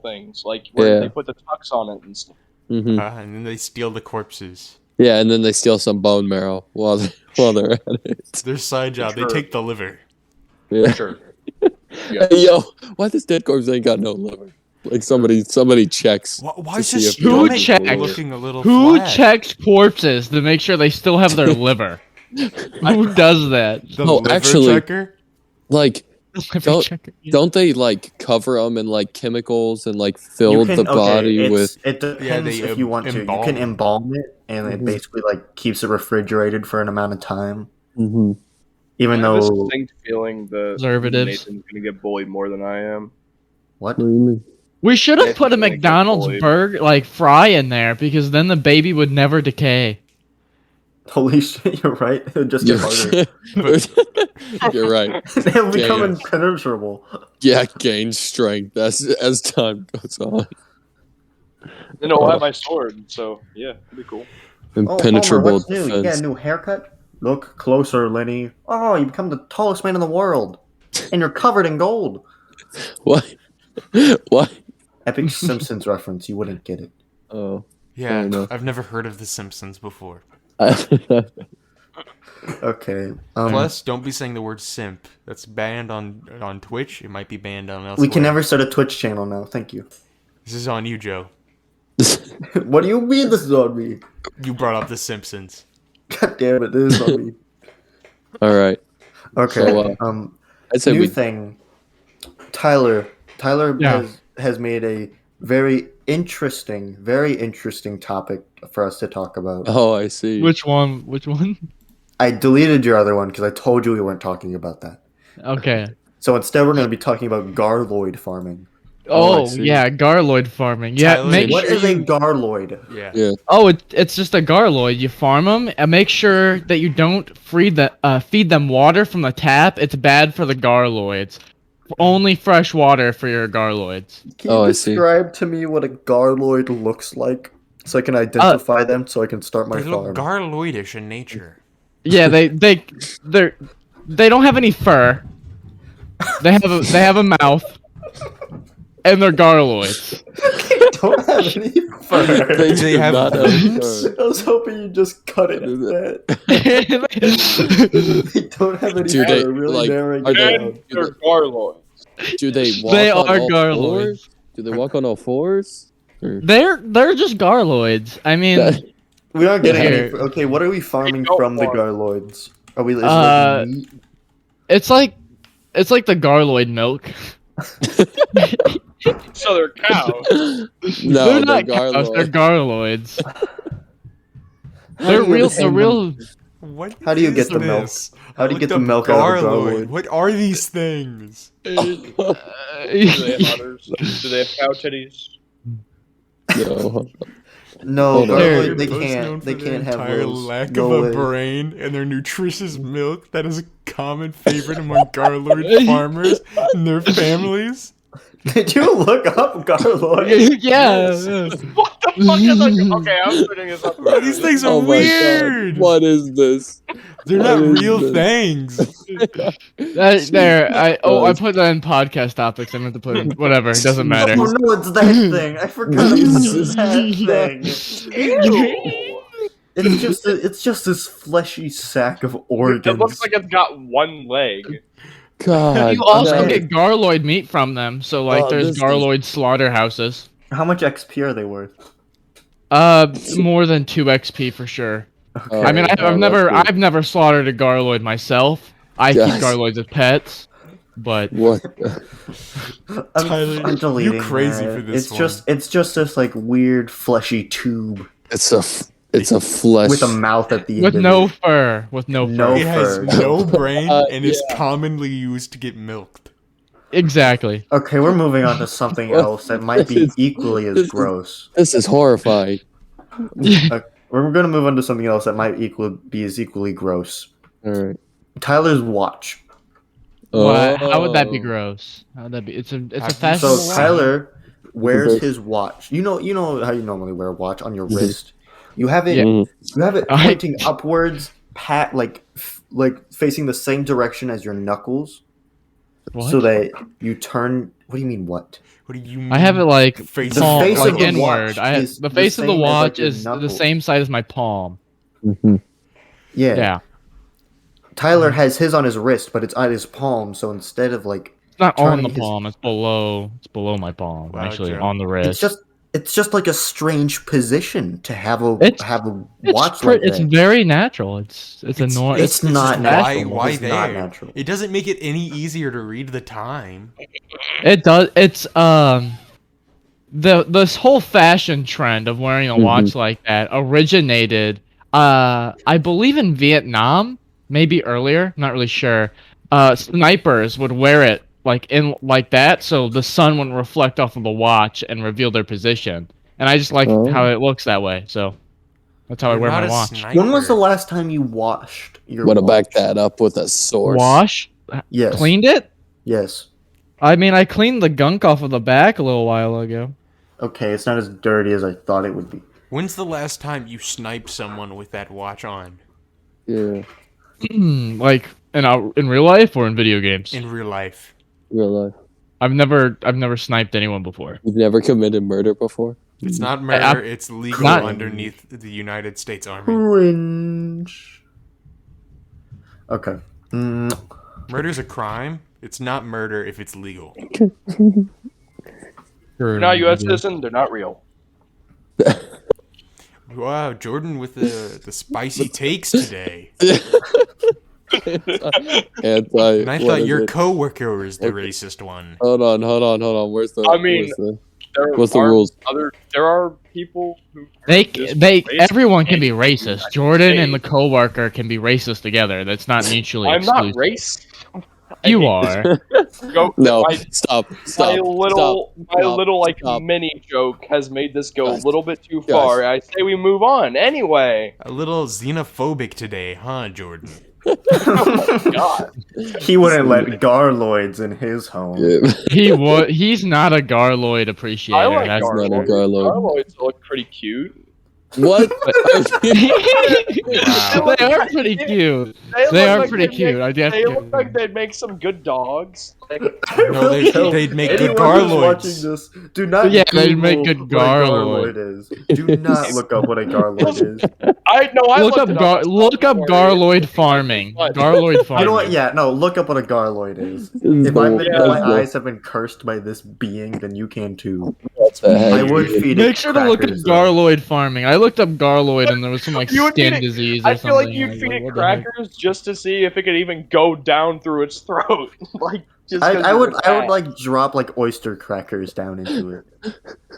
things, like where Yeah. they put the tux on it and stuff. Hmm. And then they steal the corpses. Yeah, and then they steal some bone marrow while they're at it. It's their side job. Sure. They take the liver. Yeah. Sure. Yeah. Hey, yo, why this dead corpse ain't got no liver? Like somebody checks. Why to is see this if they have stomach checks? looking a little Who flat? checks corpses to make sure they still have their liver? Who does that? The Oh, liver actually- checker? Like, Liver Don't- checker. don't they like cover them in like chemicals and like fill You can- the body with? It depends they if you want to. You embalm can it. embalm it, and it Mhm. basically like keeps it refrigerated for an amount of time. Mm-hmm. Even I have a though distinct feeling that Preservatives. Nathan's gonna get bullied more than I am. what? What do you mean? We should have Nathan's put a gonna get McDonald's bullied. burger like fry in there because then the baby would never decay. Holy shit! You're right. It would just You're, get harder. You're right. They'll become Yeah. impenetrable. Yeah, gain strength as time goes on. Then I'll have my sword, so yeah, it'd be cool. Impenetrable Homer, what's new? You got a defense. new haircut? Look closer, Lenny. Oh, you become the tallest man in the world, and you're covered in gold. What? What? Epic Simpsons reference. You wouldn't get it. Oh. Yeah, enough. I've never heard of The Simpsons before. Okay. Plus, don't be saying the word simp. That's banned on Twitch. It might be banned on elsewhere. we can never start a Twitch channel now. Thank you. This is on you, Joe. What do you mean this is on me? You brought up The Simpsons. God damn it, this is on me. All right. Okay. So, I'd say New we. thing. Tyler Yeah. has made a very interesting topic for us to talk about. Oh, I see. Which one? Which one? I deleted your other one because I told you we weren't talking about that. Okay. So instead, we're going to be talking about garloid farming. Oh, I Oh, see. yeah, garloid farming. Yeah, Tyler, make What sure is a you- garloid? Yeah. Yeah. Oh, it's just a garloid. You farm them and make sure that you don't feed them water from the tap. It's bad for the garloids. Only fresh water for your garloids. Can you Oh, I see. describe to me what a garloid looks like so I can identify them so I can start my They look farm? garloidish in nature. Yeah, they don't have any fur. They have a mouth, and they're garloids. Don't have any fur. They Do they do have not wings? I was hoping you just cut it at that. They don't have any Do fur. they, Really like, narrowing are it they- down. They're garloids. Do they walk They on are all garloids. fours? Do they walk on all fours? Or- They're just garloids. I mean, We aren't getting any. Here. Okay, what are we farming don't from the farm. garloids? Are we? Is it Uh, meat? it's like the garloid milk. So they're cows. No, they're not cows. They're garloids. garloids. How They're do you real. obtain They're them? real. What How do you is get the milk? this? How I do you looked get the up milk out of a garloid. garloid? What are these things? Do they have udders? Do they have cow titties? No. No, Hold on. garloid. They're They both known can't. for They their can't have entire those. lack No of a way. brain and their nutritious milk that is a common favorite among garloid farmers and their families. Did you look up garloid? yeah. What the fuck is that? Okay, I'm putting this up. Bro, these things are Oh my weird. God. What is this? They're What not is real this? things. I put that in podcast topics. I meant to put in, whatever. It doesn't matter. Oh no, it's that thing. I forgot it was that thing. Ew. It's just this fleshy sack of organs. It looks like it's got one leg. God. You also no. get garloid meat from them. So like, Oh, there's this is- garloid slaughterhouses. How much XP are they worth? More than 2 XP for sure. Oh, I mean, oh, that's I've never slaughtered a garloid myself. I Yes. keep garloids as pets, but good. What? Tyler, I'm deleting you're crazy that. for this It's just this like weird fleshy tube It's a flesh. with a mouth at the end. with of no it. fur. With no No fur. It has fur. no brain and is yeah. commonly used to get milked. Exactly. Okay, we're moving on to something else that might be equally as gross. This is horrifying. We're gonna move on to something else that might be as equally gross. All right. Tyler's watch. How would that be Oh. gross? How would that be? It's a Have you- So fashionable Wow. watch. Tyler wears Very- his watch. You know how you normally wear a watch on your Mhm. wrist. You have it. Yeah. Mm. You have it I- pointing upwards, like facing the same direction as your knuckles, What? so that you turn. What do you mean? What? What do you mean? I have it like face The palm, face like of the inward. watch is The the face of the same as, like, watch your is the knuckles. same size as my palm. Mhm. Yeah. Yeah. Tyler has his on his wrist, but it's on his palm. So instead of like, It's not on the turning his- palm. It's below. It's below my palm. Wow, Actually, Joe. on the wrist. it's just like a strange position to have a It's watch like it's that. very natural. It's annoying. it's not just natural. Why It's there? not natural. It doesn't make it any easier to read the time. It does. It's this whole fashion trend of wearing a watch like that originated I believe in Vietnam, maybe earlier, not really sure. Snipers would wear it like that, so the sun wouldn't reflect off of the watch and reveal their position. And I just like how it looks that way, so that's how I You're wear not my a watch. sniper. When was the last time you washed your Want to back watch? that up with a source? Wash? Yes. Cleaned it? Yes. I mean, I cleaned the gunk off of the back a little while ago. Okay, it's not as dirty as I thought it would be. When's the last time you sniped someone with that watch on? Yeah, Like in real life or in video games? In real life. real life. I've never sniped anyone before. You've never committed murder before? It's not murder, it's legal Not- underneath the United States Army. Cringe. Okay. Murder's a crime. It's not murder if it's legal. They're not U.S. citizen. They're not real. Wow, Jordan with the spicy takes today. And I thought your coworker was the racist one. Hold on. Where's the? I mean, what's the rules? There are people who Everyone can be racist. Jordan and the coworker can be racist together. That's not mutually I'm not exclusive. racist. You are. No, my, stop. my little stop. mini joke has made this go Guys, a little bit too far. I say we move on anyway. A little xenophobic today, huh, Jordan? God, He wouldn't let garloids in his home. Yeah. He's not a garloid appreciator. I like That's not a garloids. garloid. Garloids look pretty cute. What? Wow. They are pretty cute. They They look are like pretty they'd cute. make- I guess. They look like they'd make some good dogs. Like, No, they'd make good Anyone who's watching garloids. this, do not Yeah, they'd Google make good what a garloid. garloid is. Do not look up what a garloid is. I Look looked up it up. look up garloid farming. What? Garloid farming. You know what? Yeah, no. Look up what a garloid is. This If I've been, Yeah. my eyes have been cursed by this being, then you can too. the heck? I would feed Make it sure to look up crackers, though. garloid farming. I looked up garloid and there was some like You would feed skin it- disease or I something. feel like you'd I was feed like, it what the heck? crackers just to see if it could even go down through its throat. Like, just 'cause I it would was like drop like oyster crackers down into it.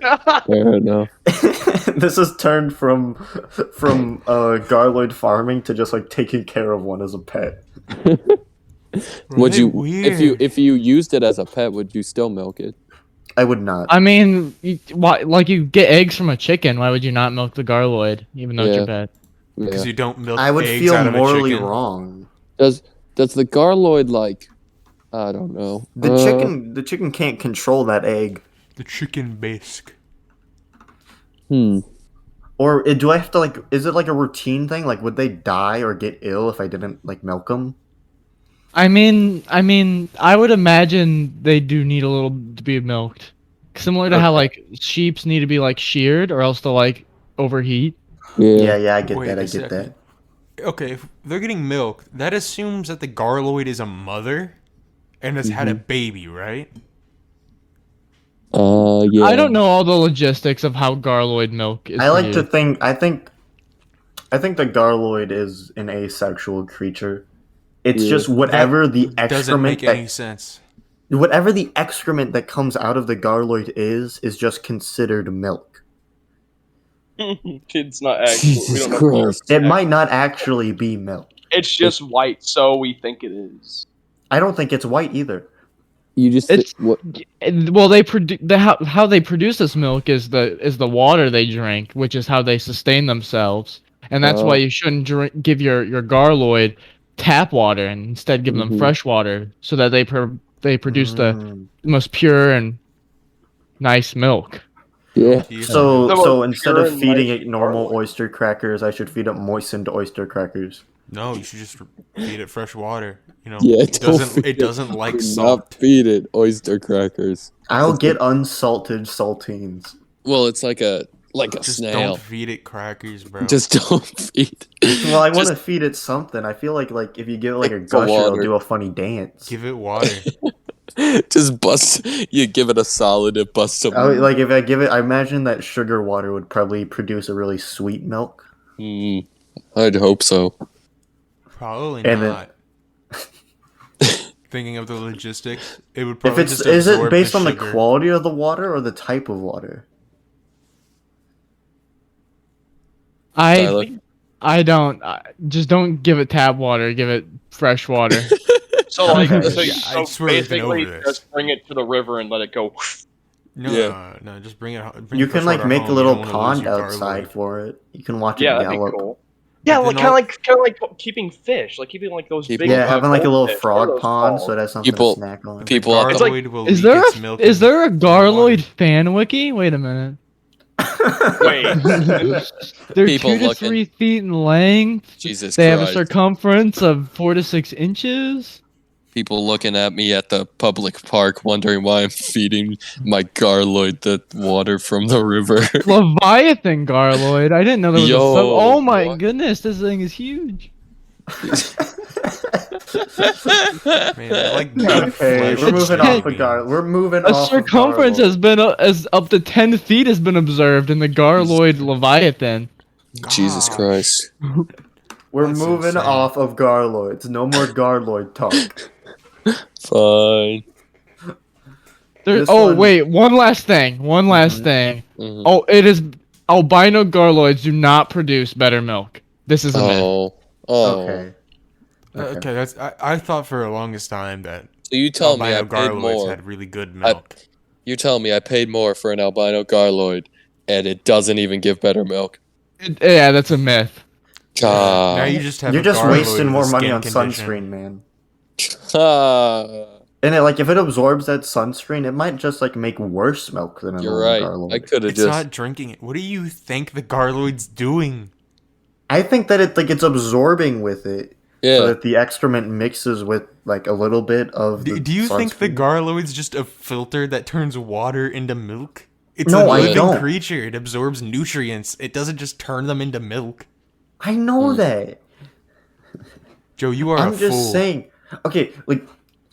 bad. Fair enough. This has turned from garloid farming to just like taking care of one as a pet. Would you, Weird. if you used it as a pet, would you still milk it? I would not. I mean, why? Like you get eggs from a chicken. Why would you not milk the garloid, even though it's your pet? Because Yeah. you don't milk I would eggs feel out of a morally chicken. wrong. Does the garloid like? I don't know. The chicken can't control that egg. The chicken bisque. Or do I have to like? Is it like a routine thing? Like, would they die or get ill if I didn't like milk them? I mean, I would imagine they do need a little to be milked, similar to how like sheeps need to be like sheared or else they'll like overheat. Yeah, I get Wait that. a I get second. that. Okay, if they're getting milked, that assumes that the garloid is a mother and has had a baby, right? Yeah. I don't know all the logistics of how garloid milk is. I like to produced. think. I think the garloid is an asexual creature. It's Yeah. just whatever the Doesn't excrement make that, any sense. whatever the excrement that comes out of the garloid is just considered milk. It's not actually. We Jesus don't know. Christ. It might not actually be milk. It's just white, so we think it is. I don't think it's white either. You just It's- what? Well, they how they produce this milk is the water they drink, which is how they sustain themselves, and that's why you shouldn't give your garloid tap water and instead give them fresh water, so that they produce the most pure and nice milk. Yeah. So So instead pure of and feeding nice it normal garlic. oyster crackers, I should feed it moistened oyster crackers. No, you should just feed it fresh water. You know, Yeah. it doesn't like Do salt. Not feed it oyster crackers. I'll get unsalted saltines. Well, it's like like a Just snail. don't feed it crackers, bro. Just don't feed. Well, I want Just to feed it something. I feel like if you give it like a It's a gusher, it'll water. do a funny dance. Give it water. just bust. You give it a solid. It busts a. Like if I give it, I imagine that sugar water would probably produce a really sweet milk. I'd hope so. Probably And not. Thinking of the logistics, it would If probably it's just is it absorb based the on the sugar. quality of the water or the type of water? Tyler? I don't. Just don't give it tap water. Give it fresh water. So like, Okay. so, Yeah, so I swear we've been basically, over this. just bring it to the river and let it go. No, Yeah. no, just bring it. Bring You the can fresh like water make home. a You little don't wanna lose pond your outside garloid. for it. You can watch Yeah, it that'd be gallop. cool. Yeah, But like then kind of like keeping fish, like keeping like those Keep big. it- Yeah, having like a little goldfish. What are frog those pond called? so it has something People- to snack on. People The at the garloid will Is leak there its milk is in there a the Garloid water. fan wiki? Wait a minute. Wait. They're People 2 to looking. 3 feet in length. Jesus They have a Christ! circumference of 4 to 6 inches. People looking at me at the public park, wondering why I'm feeding my garloid the water from the river. Leviathan Garloid. I didn't know there was a Yo, sub. Oh my what? goodness, this thing is huge. Man, they're like big Okay, flesh we're moving jelly off of beans. We're moving A off circumference of has been as up to 10 feet has been observed in the Garloid Leviathan. Jesus Gosh. Christ! We're That's moving insane. off of Garloids. No more Garloid talk. Fine. This Oh one- wait, one last thing. One last Mhm. thing. Mhm. Oh, it is albino Garloids do not produce better milk. This is a myth. Oh. Okay. Okay, that's. I thought for the longest time that So you tell me I albino paid garloids more. had really good milk. You tell me I paid more for an albino garloid, and it doesn't even give better milk. Yeah, that's a myth. Now God. you just have. You're a just garloid wasting with a more money skin on condition. sunscreen, man. Ah. And like if it absorbs that sunscreen, it might just like make worse milk than a You're normal right. Garloid. I could have It's just. not drinking it. What do you think the garloid's doing? I think that it's absorbing with it, so Yeah. that the excrement mixes with like a little bit of. The Do you think the sunscreen. garloid's just a filter that turns water into milk? It's No, a I living don't. creature. It absorbs nutrients. It doesn't just turn them into milk. I know that. Joe, you are a I'm fool. just saying. Okay, like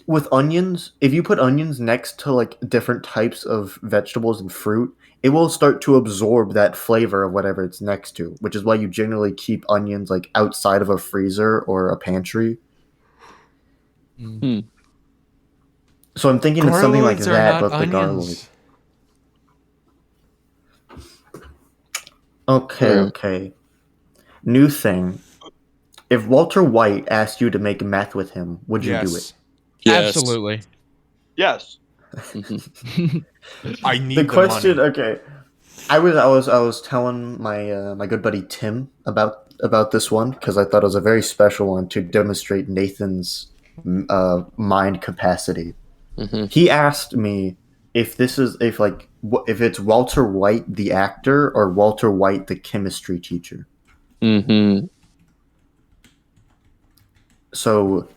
with onions, if you put onions next to like different types of vegetables and fruit, it will start to absorb that flavor of whatever it's next to, which is why you generally keep onions like outside of a freezer or a pantry. Hmm. So I'm thinking it's something like Garloids are that, not but the garlic. onions. Okay, Yeah. okay. New thing. If Walter White asked you to make meth with him, would you do it? Yes. Absolutely. Yes. I need The question, money. okay. I was telling my my good buddy Tim about this one because I thought it was a very special one to demonstrate Nathan's mind capacity. Mhm. He asked me if it's Walter White the actor or Walter White the chemistry teacher. Mhm. So,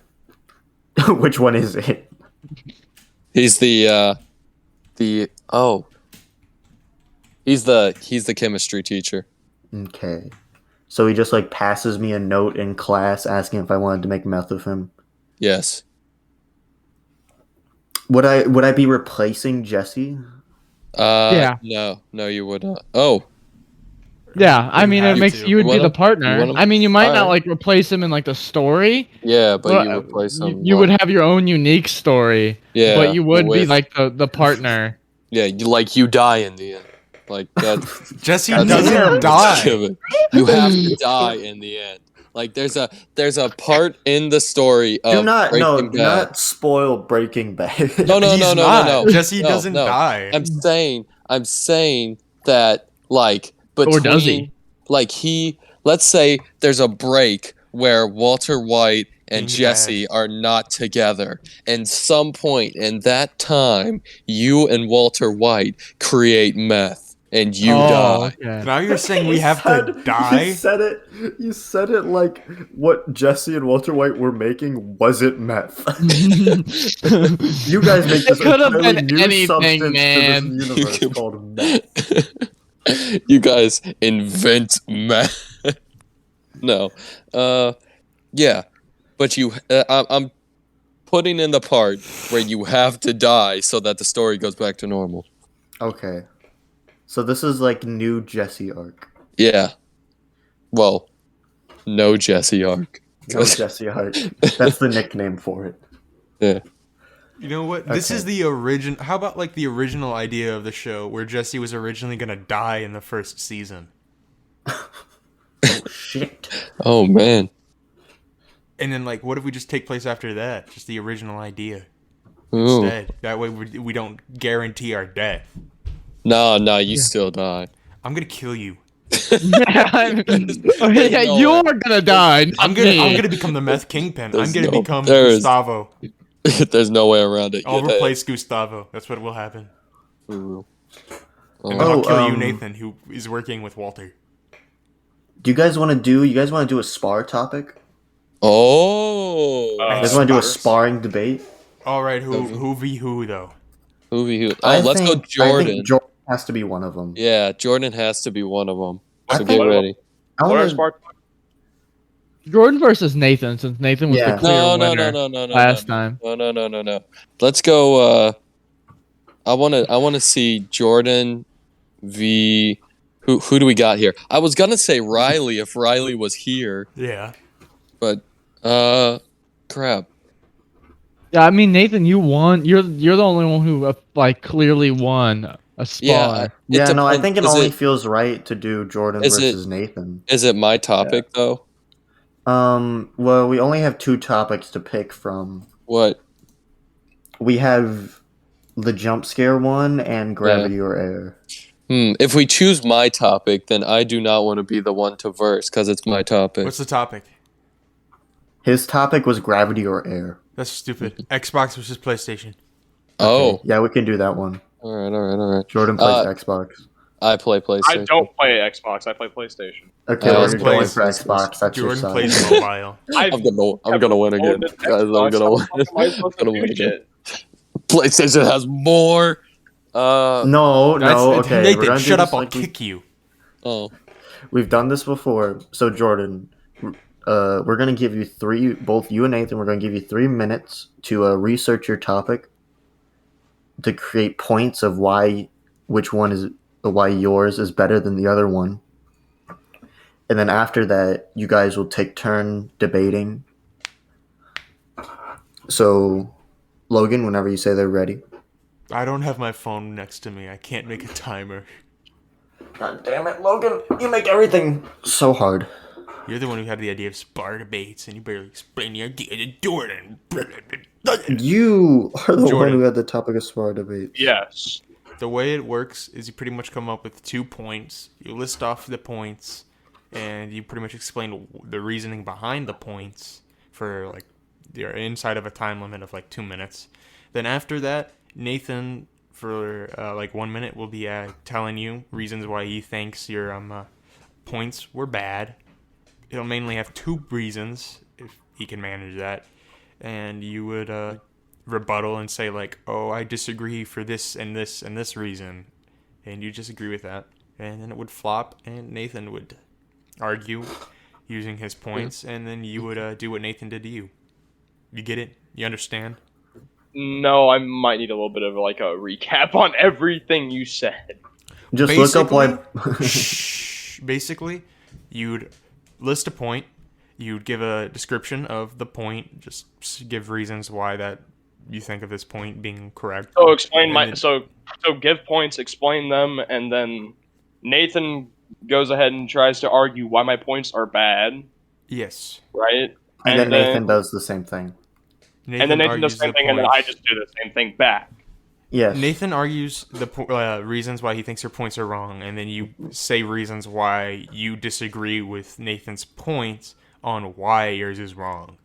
which one is it? He's the He's the chemistry teacher. Okay. So he just like passes me a note in class asking if I wanted to make meth with him. Yes. Would I be replacing Jesse? Yeah. No, you would not. Oh, Yeah, I You mean, have it makes to. you would You be wanna- the partner. you wanna- I mean, you might not Alright. like replace him in like the story. yeah, but you Well, replace him. You would have your own unique story, yeah, but you would be with- like the partner. yeah, you die in the end. Like that's Jesse that's doesn't die. given. You have to die in the end. Like there's a part in the story of Do not Breaking do Bad. not spoil Breaking Bad. No, no, He's no, no, not. no, no. Jesse No, doesn't no. die. I'm saying that like between Or does he? like let's say there's a break where Walter White and Breaking Jesse are not together. And some point in that time, you and Walter White create meth and you die. Okay. Now you're saying we You have to said- die? You said it like what Jesse and Walter White were making wasn't meth. You guys make It this could have entirely been new anything, substance man. to this universe called meth. You guys invent math. No. Yeah. But I'm putting in the part where you have to die so that the story goes back to normal. Okay. So this is like new Jesse arc. Yeah. Well, no Jesse arc. No Jesse arc. That's the nickname for it. Yeah. You know what? This is Okay. the origin. How about like the original idea of the show, where Jesse was originally gonna die in the first season, Oh shit. Oh man. and then like, what if we just take place after that? Just the original idea Ooh. instead. That way we don't guarantee our death. No, you still die. I'm gonna kill you. Yeah, no you're gonna die. I'm gonna become the meth kingpin. I'm gonna become Gustavo. There's no way around it. I'll You're dead. replace Gustavo. That's what will happen. Ooh. And then I'll kill you, um, Nathan, who is working with Walter. Do you guys want to do a spar topic? Oh. You guys want to do a sparring debate? All right, who v who though? Who? I Let's go think- Jordan. I think Jordan has to be one of them. Yeah, Jordan has to be one of them. I So think- get ready. I What are want to. Spark? Jordan versus Nathan, since Nathan was Yeah. the clear winner No. last time. No. Let's go. I wanna see Jordan v. Who do we got here? I was gonna say Riley if Riley was here, Yeah. but crap. Yeah, I mean Nathan, you won. You're the only one who like clearly won a spar. Yeah, Yeah, no, I depends- think it is only it- feels right to do Jordan is it- versus Nathan. Is it my topic though? Well, we only have two topics to pick from. What? We have the jump scare one and gravity or air. If we choose my topic, then I do not want to be the one to verse because it's my topic. What's the topic? His topic was gravity or air. That's stupid. Xbox versus PlayStation. Oh, Yeah, we can do that one. all right. Jordan plays Xbox. I play PlayStation. I don't play Xbox. I play PlayStation. Okay, I we're was going playing- for Xbox. That's your Jordan side. plays mobile. I'm gonna win again, guys. I'm gonna win. I'm gonna win again. PlayStation has more. No, okay. Nathan, we're gonna do shut this up! I'll like kick you. Oh, we've done this before. So Jordan, we're gonna give you both you and Nathan. We're gonna give you 3 minutes to research your topic, to create points of why yours is better than the other one, and then after that, you guys will take turn debating. So, Logan, whenever you say they're ready. I don't have my phone next to me. I can't make a timer. God damn it, Logan! You make everything so hard. You're the one who had the idea of spar debates, and you barely explained the idea to Jordan. You are the one Jordan. who had the topic of spar debate. Yes. The way it works is you pretty much come up with 2 points. You list off the points, and you pretty much explain the reasoning behind the points for like you're inside of a time limit of like 2 minutes. Then after that, Nathan for like 1 minute will be telling you reasons why he thinks your points were bad. He'll mainly have 2 reasons if he can manage that, and you would rebuttal and say like, oh, I disagree for this and this and this reason, and you just agree with that, and then it would flop and Nathan would argue using his points, and then you would do what Nathan did to you. You get it? You understand? No, I might need a little bit of like a recap on everything you said. Just look up why. Basically, you'd list a point, you'd give a description of the point, just give reasons why that you think of this point being correct. So explain And then- so give points, explain them, and then Nathan goes ahead and tries to argue why my points are bad, Yes. right? And then Nathan does the same thing. And then Nathan does argues the same the thing, and then I points. just do the same thing back. Yes. Nathan argues the reasons why he thinks your points are wrong, and then you say reasons why you disagree with Nathan's points on why yours is wrong.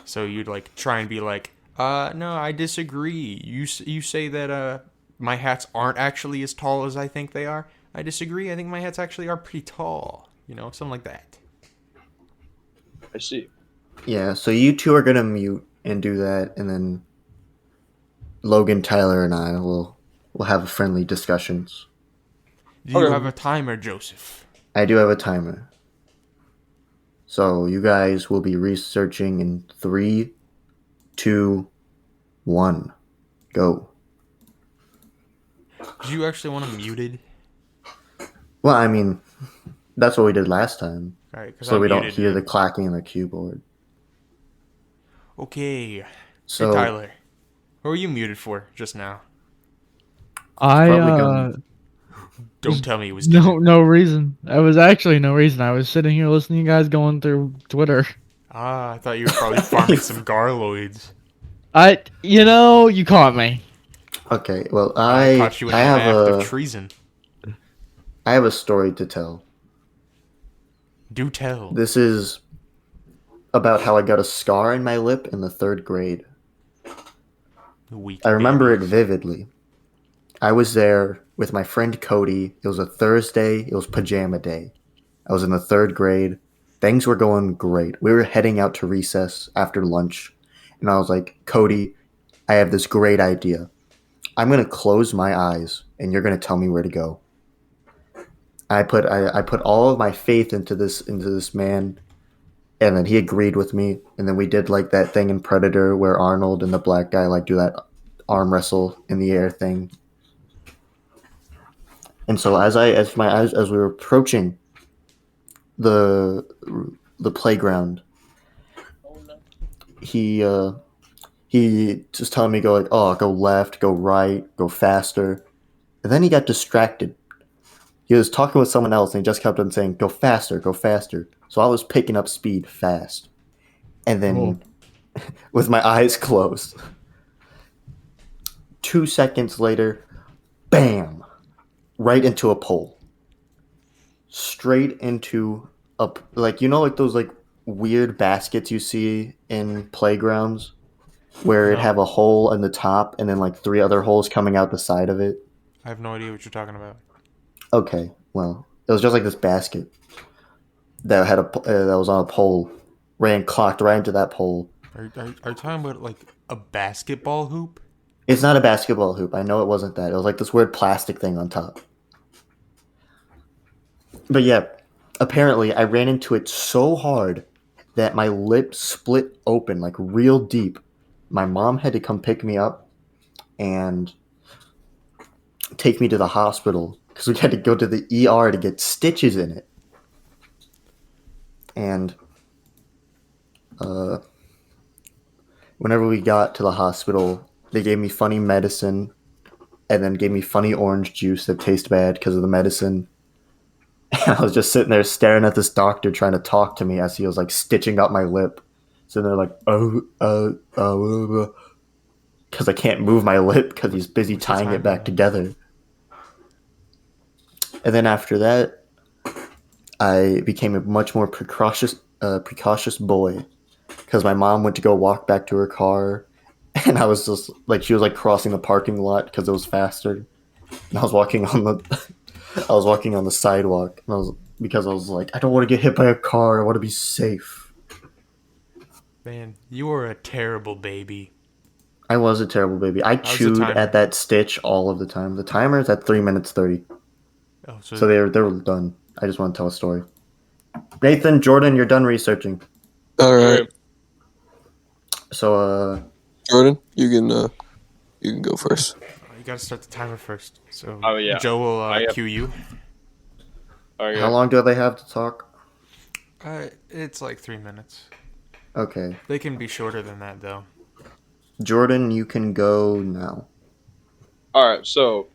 So you'd like try and be like, no, I disagree. You say that my hats aren't actually as tall as I think they are. I disagree. I think my hats actually are pretty tall. You know, something like that. I see. Yeah, so you two are going to mute and do that, and then Logan, Tyler, and I will have friendly discussions. Do you Okay. have a timer, Joseph? I do have a timer. So you guys will be researching in 3, 2, 1. Go. Did you actually want him muted? Well, I mean, that's what we did last time. All right, because I So we don't muted hear him. the clacking in the keyboard. Okay. Hey, So Tyler. What were you muted for just now? I probably gonna- Don't tell me it was no reason. There was actually no reason. I was sitting here listening to you guys going through Twitter. I thought you were probably farming some garloids. You caught me. Okay, well, I caught you in I an have act of a treason. story to tell. Do tell. This is about how I got a scar in my lip in the 3rd grade. Weak I remember it babies. vividly. I was there with my friend Cody. It was a Thursday. It was pajama day. I was in the 3rd grade. Things were going great. We were heading out to recess after lunch. And I was like, Cody, I have this great idea. I'm going to close my eyes and you're going to tell me where to go. I put all of my faith into this man, and then he agreed with me, and then we did like that thing in Predator where Arnold and the black guy like do that arm wrestle in the air thing. And so as we were approaching the playground, he just telling me go like, oh, go left, go right, go faster. And then he got distracted. He was talking with someone else and he just kept on saying, go faster, go faster. So I was picking up speed fast. And then with my eyes closed, 2 seconds later, bam, right into a pole. Straight into like those like weird baskets you see in playgrounds where it No. have a hole in the top and then like 3 other holes coming out the side of it. I have no idea what you're talking about. Okay, well, it was just like this basket that had that was on a pole, clocked right into that pole. Are you talking about like a basketball hoop? It's not a basketball hoop. I know it wasn't that. It was like this weird plastic thing on top. But yeah, apparently I ran into it so hard that my lip split open like real deep. My mom had to come pick me up and take me to the hospital because we had to go to the ER to get stitches in it. And whenever we got to the hospital, they gave me funny medicine and then gave me funny orange juice that tastes bad because of the medicine. And I was just sitting there staring at this doctor trying to talk to me as he was like stitching up my lip. Sitting there like, because I can't move my lip because he's busy What's the tying it back timeline? together. And then after that, I became a much more precocious boy because my mom went to go walk back to her car, and I was just like, she was like crossing the parking lot because it was faster, and I was walking on the sidewalk, and because I was like, I don't want to get hit by a car. I want to be safe. Man, you are a terrible baby. I was a terrible baby. I How's the chewed timer? at that stitch all of the time. The timer is at 3 minutes 30, Oh, so they were done. I just want to tell a story. Nathan, Jordan, you're done researching. All right, So Jordan, you can go first. you gotta start the timer first. So Oh, yeah. Joe will I have- cue you. Okay. how long do they have to talk? It's like 3 minutes. Okay. They can be shorter than that though. Jordan, you can go now. All right. So,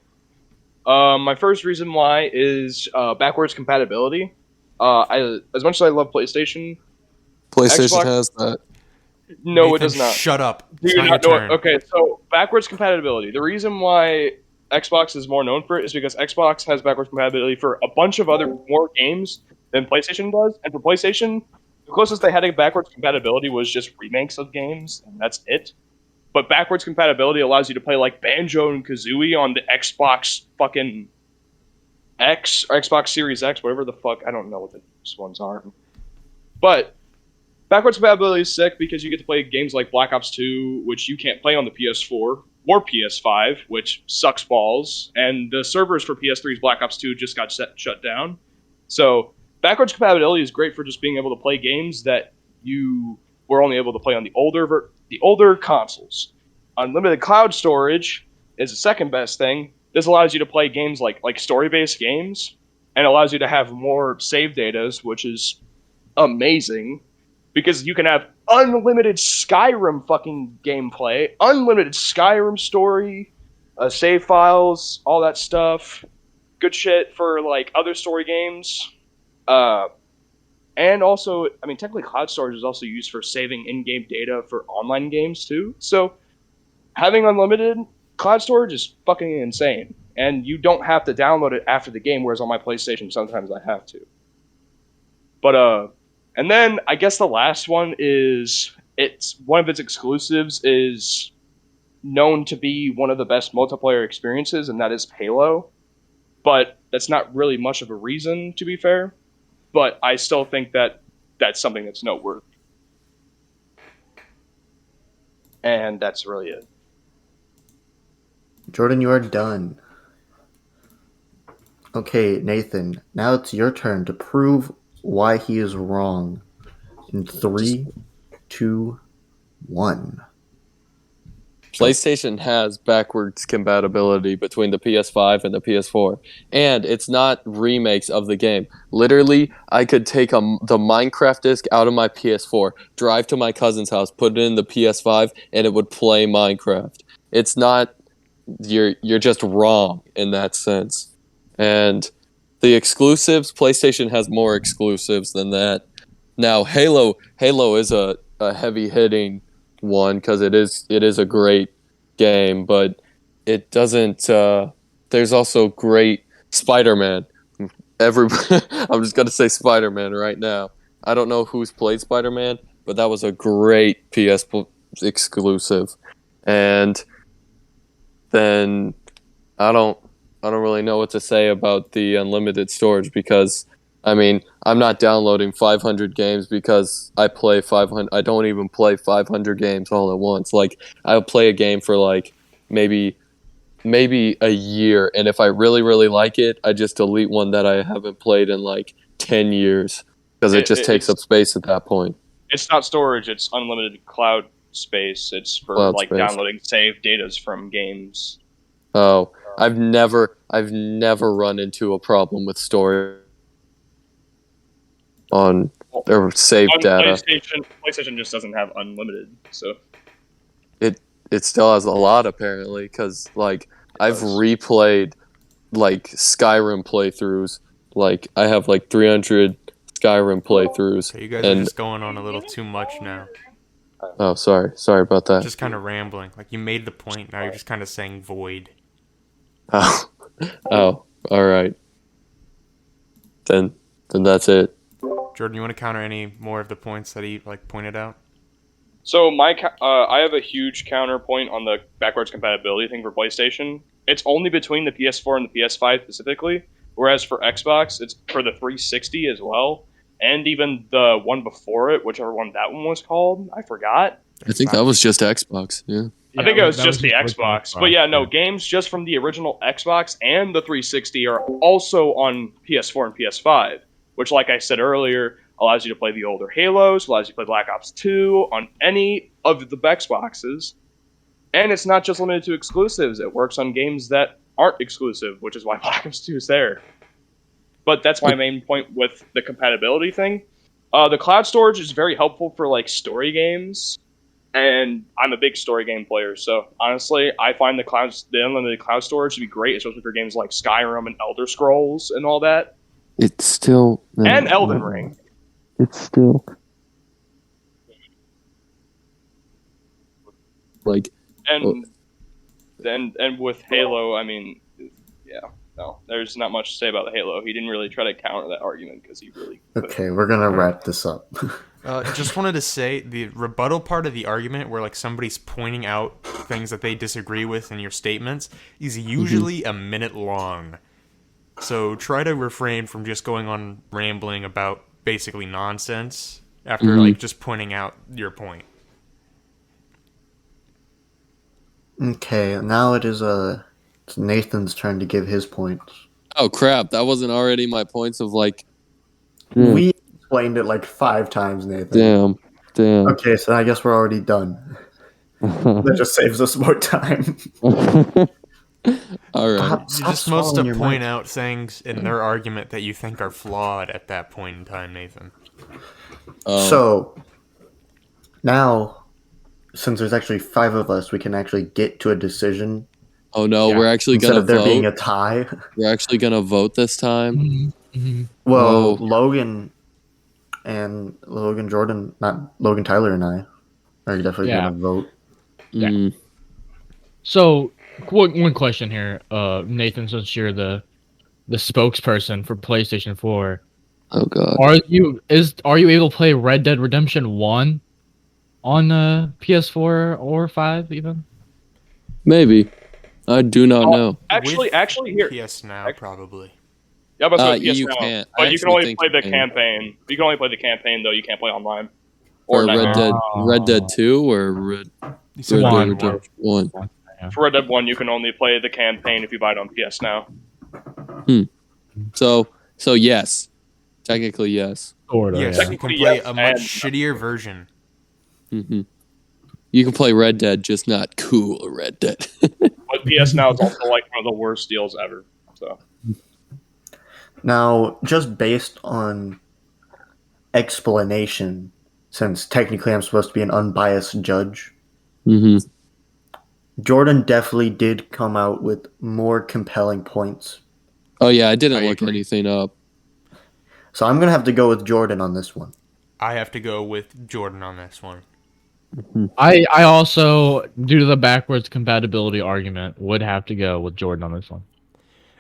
my first reason why is backwards compatibility. As much as I love PlayStation, PlayStation Xbox- has that. no, Nathan, it does not. Shut up. Do It's you not not your know turn. it? Okay, so backwards compatibility. The reason why Xbox is more known for it is because Xbox has backwards compatibility for a bunch of other more games than PlayStation does. And for PlayStation, the closest they had to backwards compatibility was just remakes of games, and that's it. But backwards compatibility allows you to play like Banjo and Kazooie on the Xbox fucking X or Xbox Series X, whatever the fuck. I don't know what these ones are. But backwards compatibility is sick because you get to play games like Black Ops 2, which you can't play on the PS4 or PS5, which sucks balls, and the servers for PS3's Black Ops 2 just got shut down. So backwards compatibility is great for just being able to play games that you were only able to play on the older consoles. Unlimited cloud storage is the second best thing. This allows you to play games like story-based games, and allows you to have more save datas, which is amazing because you can have unlimited Skyrim fucking gameplay, unlimited Skyrim story, save files, all that stuff. Good shit for like other story games. And also, I mean, technically, cloud storage is also used for saving in-game data for online games too. So having unlimited cloud storage is fucking insane, and you don't have to download it after the game. Whereas on my PlayStation, sometimes I have to. But and then I guess the last one is it's one of its exclusives is known to be one of the best multiplayer experiences, and that is Halo. But that's not really much of a reason, to be fair. But I still think that that's something that's noteworthy. And that's really it. Jordan, you are done. Okay, Nathan, now it's your turn to prove why he is wrong. In 3, 2, 1. PlayStation has backwards compatibility between the PS5 and the PS4, and it's not remakes of the game. Literally, I could take the Minecraft disc out of my PS4, drive to my cousin's house, put it in the PS5, and it would play Minecraft. It's not you're just wrong in that sense. And the exclusives, PlayStation has more exclusives than that. Now, Halo is a heavy hitting one because it is a great game, but it doesn't. There's also great Spider-Man. I'm just gonna say Spider-Man right now. I don't know who's played Spider-Man, but that was a great PS exclusive. And then I don't really know what to say about the unlimited storage because I mean, I'm not downloading 500 games because I play 500. I don't even play 500 games all at once. Like I'll play a game for like maybe a year, and if I really like it, I just delete one that I haven't played in like 10 years because it just takes up space at that point. It's not storage; it's unlimited cloud space. It's for Cloud like space. downloading save datas from games. Oh, I've never run into a problem with storage on their save On data. PlayStation just doesn't have unlimited, so It still has a lot apparently because like I've replayed like Skyrim playthroughs. Like I have like 300 Skyrim playthroughs. Okay, you guys are just going on a little too much now. Oh, sorry about that. Just kind of rambling. Like you made the point, now you're just kind of saying void. Oh, all right. Then that's it. Jordan, you want to counter any more of the points that he like pointed out? So I have a huge counterpoint on the backwards compatibility thing for PlayStation. It's only between the PS4 and the PS5 specifically, whereas for Xbox, it's for the 360 as well, and even the one before it, whichever one that one was called, I forgot. I think that was just Xbox. Yeah. I think it was that just the Xbox. But yeah, no, games just from the original Xbox and the 360 are also on PS4 and PS5, which, like I said earlier, allows you to play the older Halos, allows you to play Black Ops 2 on any of the Xboxes. And it's not just limited to exclusives. It works on games that aren't exclusive, which is why Black Ops 2 is there. But that's my main point with the compatibility thing. The cloud storage is very helpful for like story games. And I'm a big story game player, so honestly, I find the unlimited cloud storage to be great, especially for games like Skyrim and Elder Scrolls and all that. It's still And Elden Ring. It's still like And with Halo, I mean, yeah, no, there's not much to say about the Halo. He didn't really try to counter that argument because he really couldn't. Okay, we're gonna wrap this up. Just wanted to say the rebuttal part of the argument where like somebody's pointing out things that they disagree with in your statements is usually a minute long. So try to refrain from just going on rambling about basically nonsense after like just pointing out your point. Okay, now it's Nathan's turn to give his points. Oh crap! That wasn't already my points of like. We explained it like 5 times, Nathan. Damn. Okay, so I guess we're already done. That just saves us more time. All right. Stop You're stop just supposed to swallowing your point mic. out things in their argument that you think are flawed at that point in time, Nathan. So now, since there's actually 5 of us, we can actually get to a decision oh no, Yeah. we're actually instead gonna of there being vote. a tie. We're actually gonna vote this time. Well, Oh. Logan Jordan, not Logan Tyler and I are definitely Yeah. gonna vote. Yeah. Mm. So, one question here, Nathan, since you're the spokesperson for PlayStation 4, Oh god. are you able to play Red Dead Redemption 1 on PS4 or 5 even? Maybe. I do not know. With Actually, here. PS Now, probably. Yeah, but so PS You Now. can't. I But you can actually only think play you the can. campaign. You can only play the campaign, though. You can't play online. For Or Nightmare. Red Dead 2 or Red You said Dead One. Redemption 1. For Red Dead 1, you can only play the campaign if you buy it on PS Now. So yes. Technically yes. Sort of, Yes, yeah. you can Technically, play yes, a much and- shittier version. hmm You can play Red Dead, just not cool Red Dead. But PS Now is also like one of the worst deals ever. So Now, just based on explanation, since technically I'm supposed to be an unbiased judge, hmm Jordan definitely did come out with more compelling points. Oh yeah, I didn't I look agree. anything up. So I'm gonna have to go with Jordan on this one. I have to go with Jordan on this one. I also, due to the backwards compatibility argument, would have to go with Jordan on this one.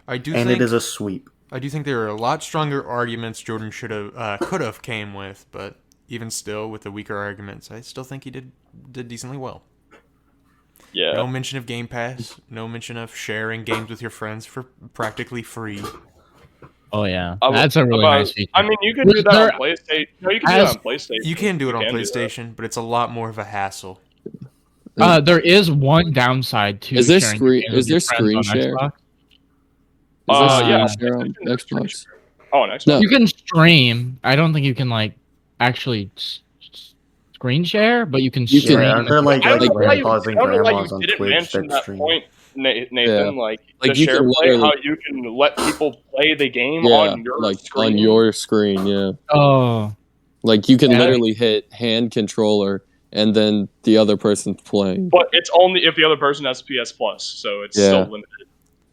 I do And think it is a sweep. I do think there are a lot stronger arguments Jordan should have could have came with, but even still, with the weaker arguments, I still think he did decently well. yeah. No mention of Game Pass. No mention of sharing games with your friends for practically free. Oh yeah, I will- that's a really nice feature. I mean, you can do that There- on PlayStation. No, you can do that on PlayStation. You can do it on can do that. PlayStation, but it's a lot more of a hassle. There is one downside to Is there sharing screen- games with is there your friends screen on share? Xbox. Is there screen yeah. share on Xbox? Oh, on Xbox. No. You can stream. I don't think you can like actually screen share, but you can You can- stream. Aren't there like I don't know why you, grandpas and I don't know why grandmas you on didn't Twitch mention that that stream? point, Nathan. Yeah. Like Like, the you share can play, how literally- you can let people play the game Yeah, on your like screen. on your screen, yeah. Oh, Like you can Yeah. literally hit hand controller and then the other person's playing. But it's only if the other person has PS Plus, so it's Yeah. still limited.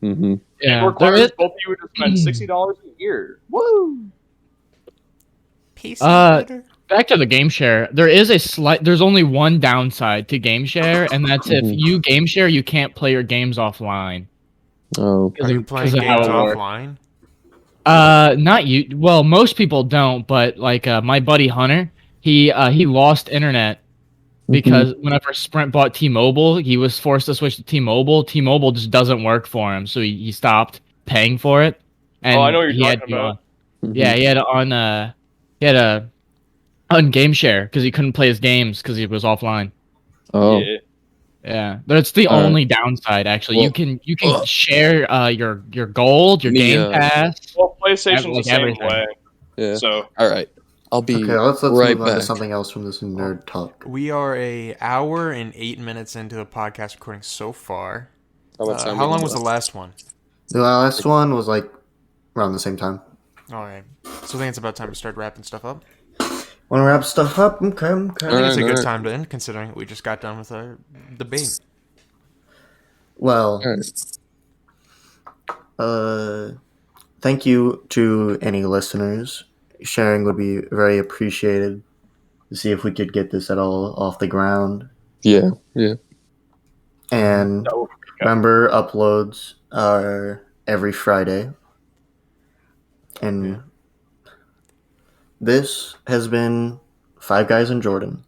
hmm It yeah. There requires is, both of you to spend $60 a year. Woo! PC back to the game share. There's only one downside to game share, and that's if Mhm. you game share, you can't play your games offline. Oh. Are you playing 'Cause of how games it works. offline? Not you. Well, most people don't, but like my buddy Hunter, he lost internet because whenever Sprint bought T-Mobile, he was forced to switch to T-Mobile. T-Mobile just doesn't work for him, so he stopped paying for it. And Oh, I know what he you're had talking to, about. yeah, he had a on game share because he couldn't play his games because he was offline. Oh. Yeah. Yeah, that's the Alright. only downside. Actually, you Well, can share your gold, your Me, Game Pass. Well, PlayStation's Like the same everything. way. Yeah. So All right. I'll be Okay, let's right move on to back. something else from this nerd talk. We are a hour and 8 minutes into the podcast recording so far. How much time How we long got was the left? last one? The last one was like around the same time. All right. So I think it's about time to start wrapping stuff up. Want to wrap stuff up? Okay. I think it's a Alright, good alright. time to end, considering we just got done with our debate. Well, All right. thank you to any listeners. Sharing would be very appreciated to see if we could get this at all off the ground. Yeah. And that would be good. remember, uploads are every Friday. And this has been Five Guys and Jordan.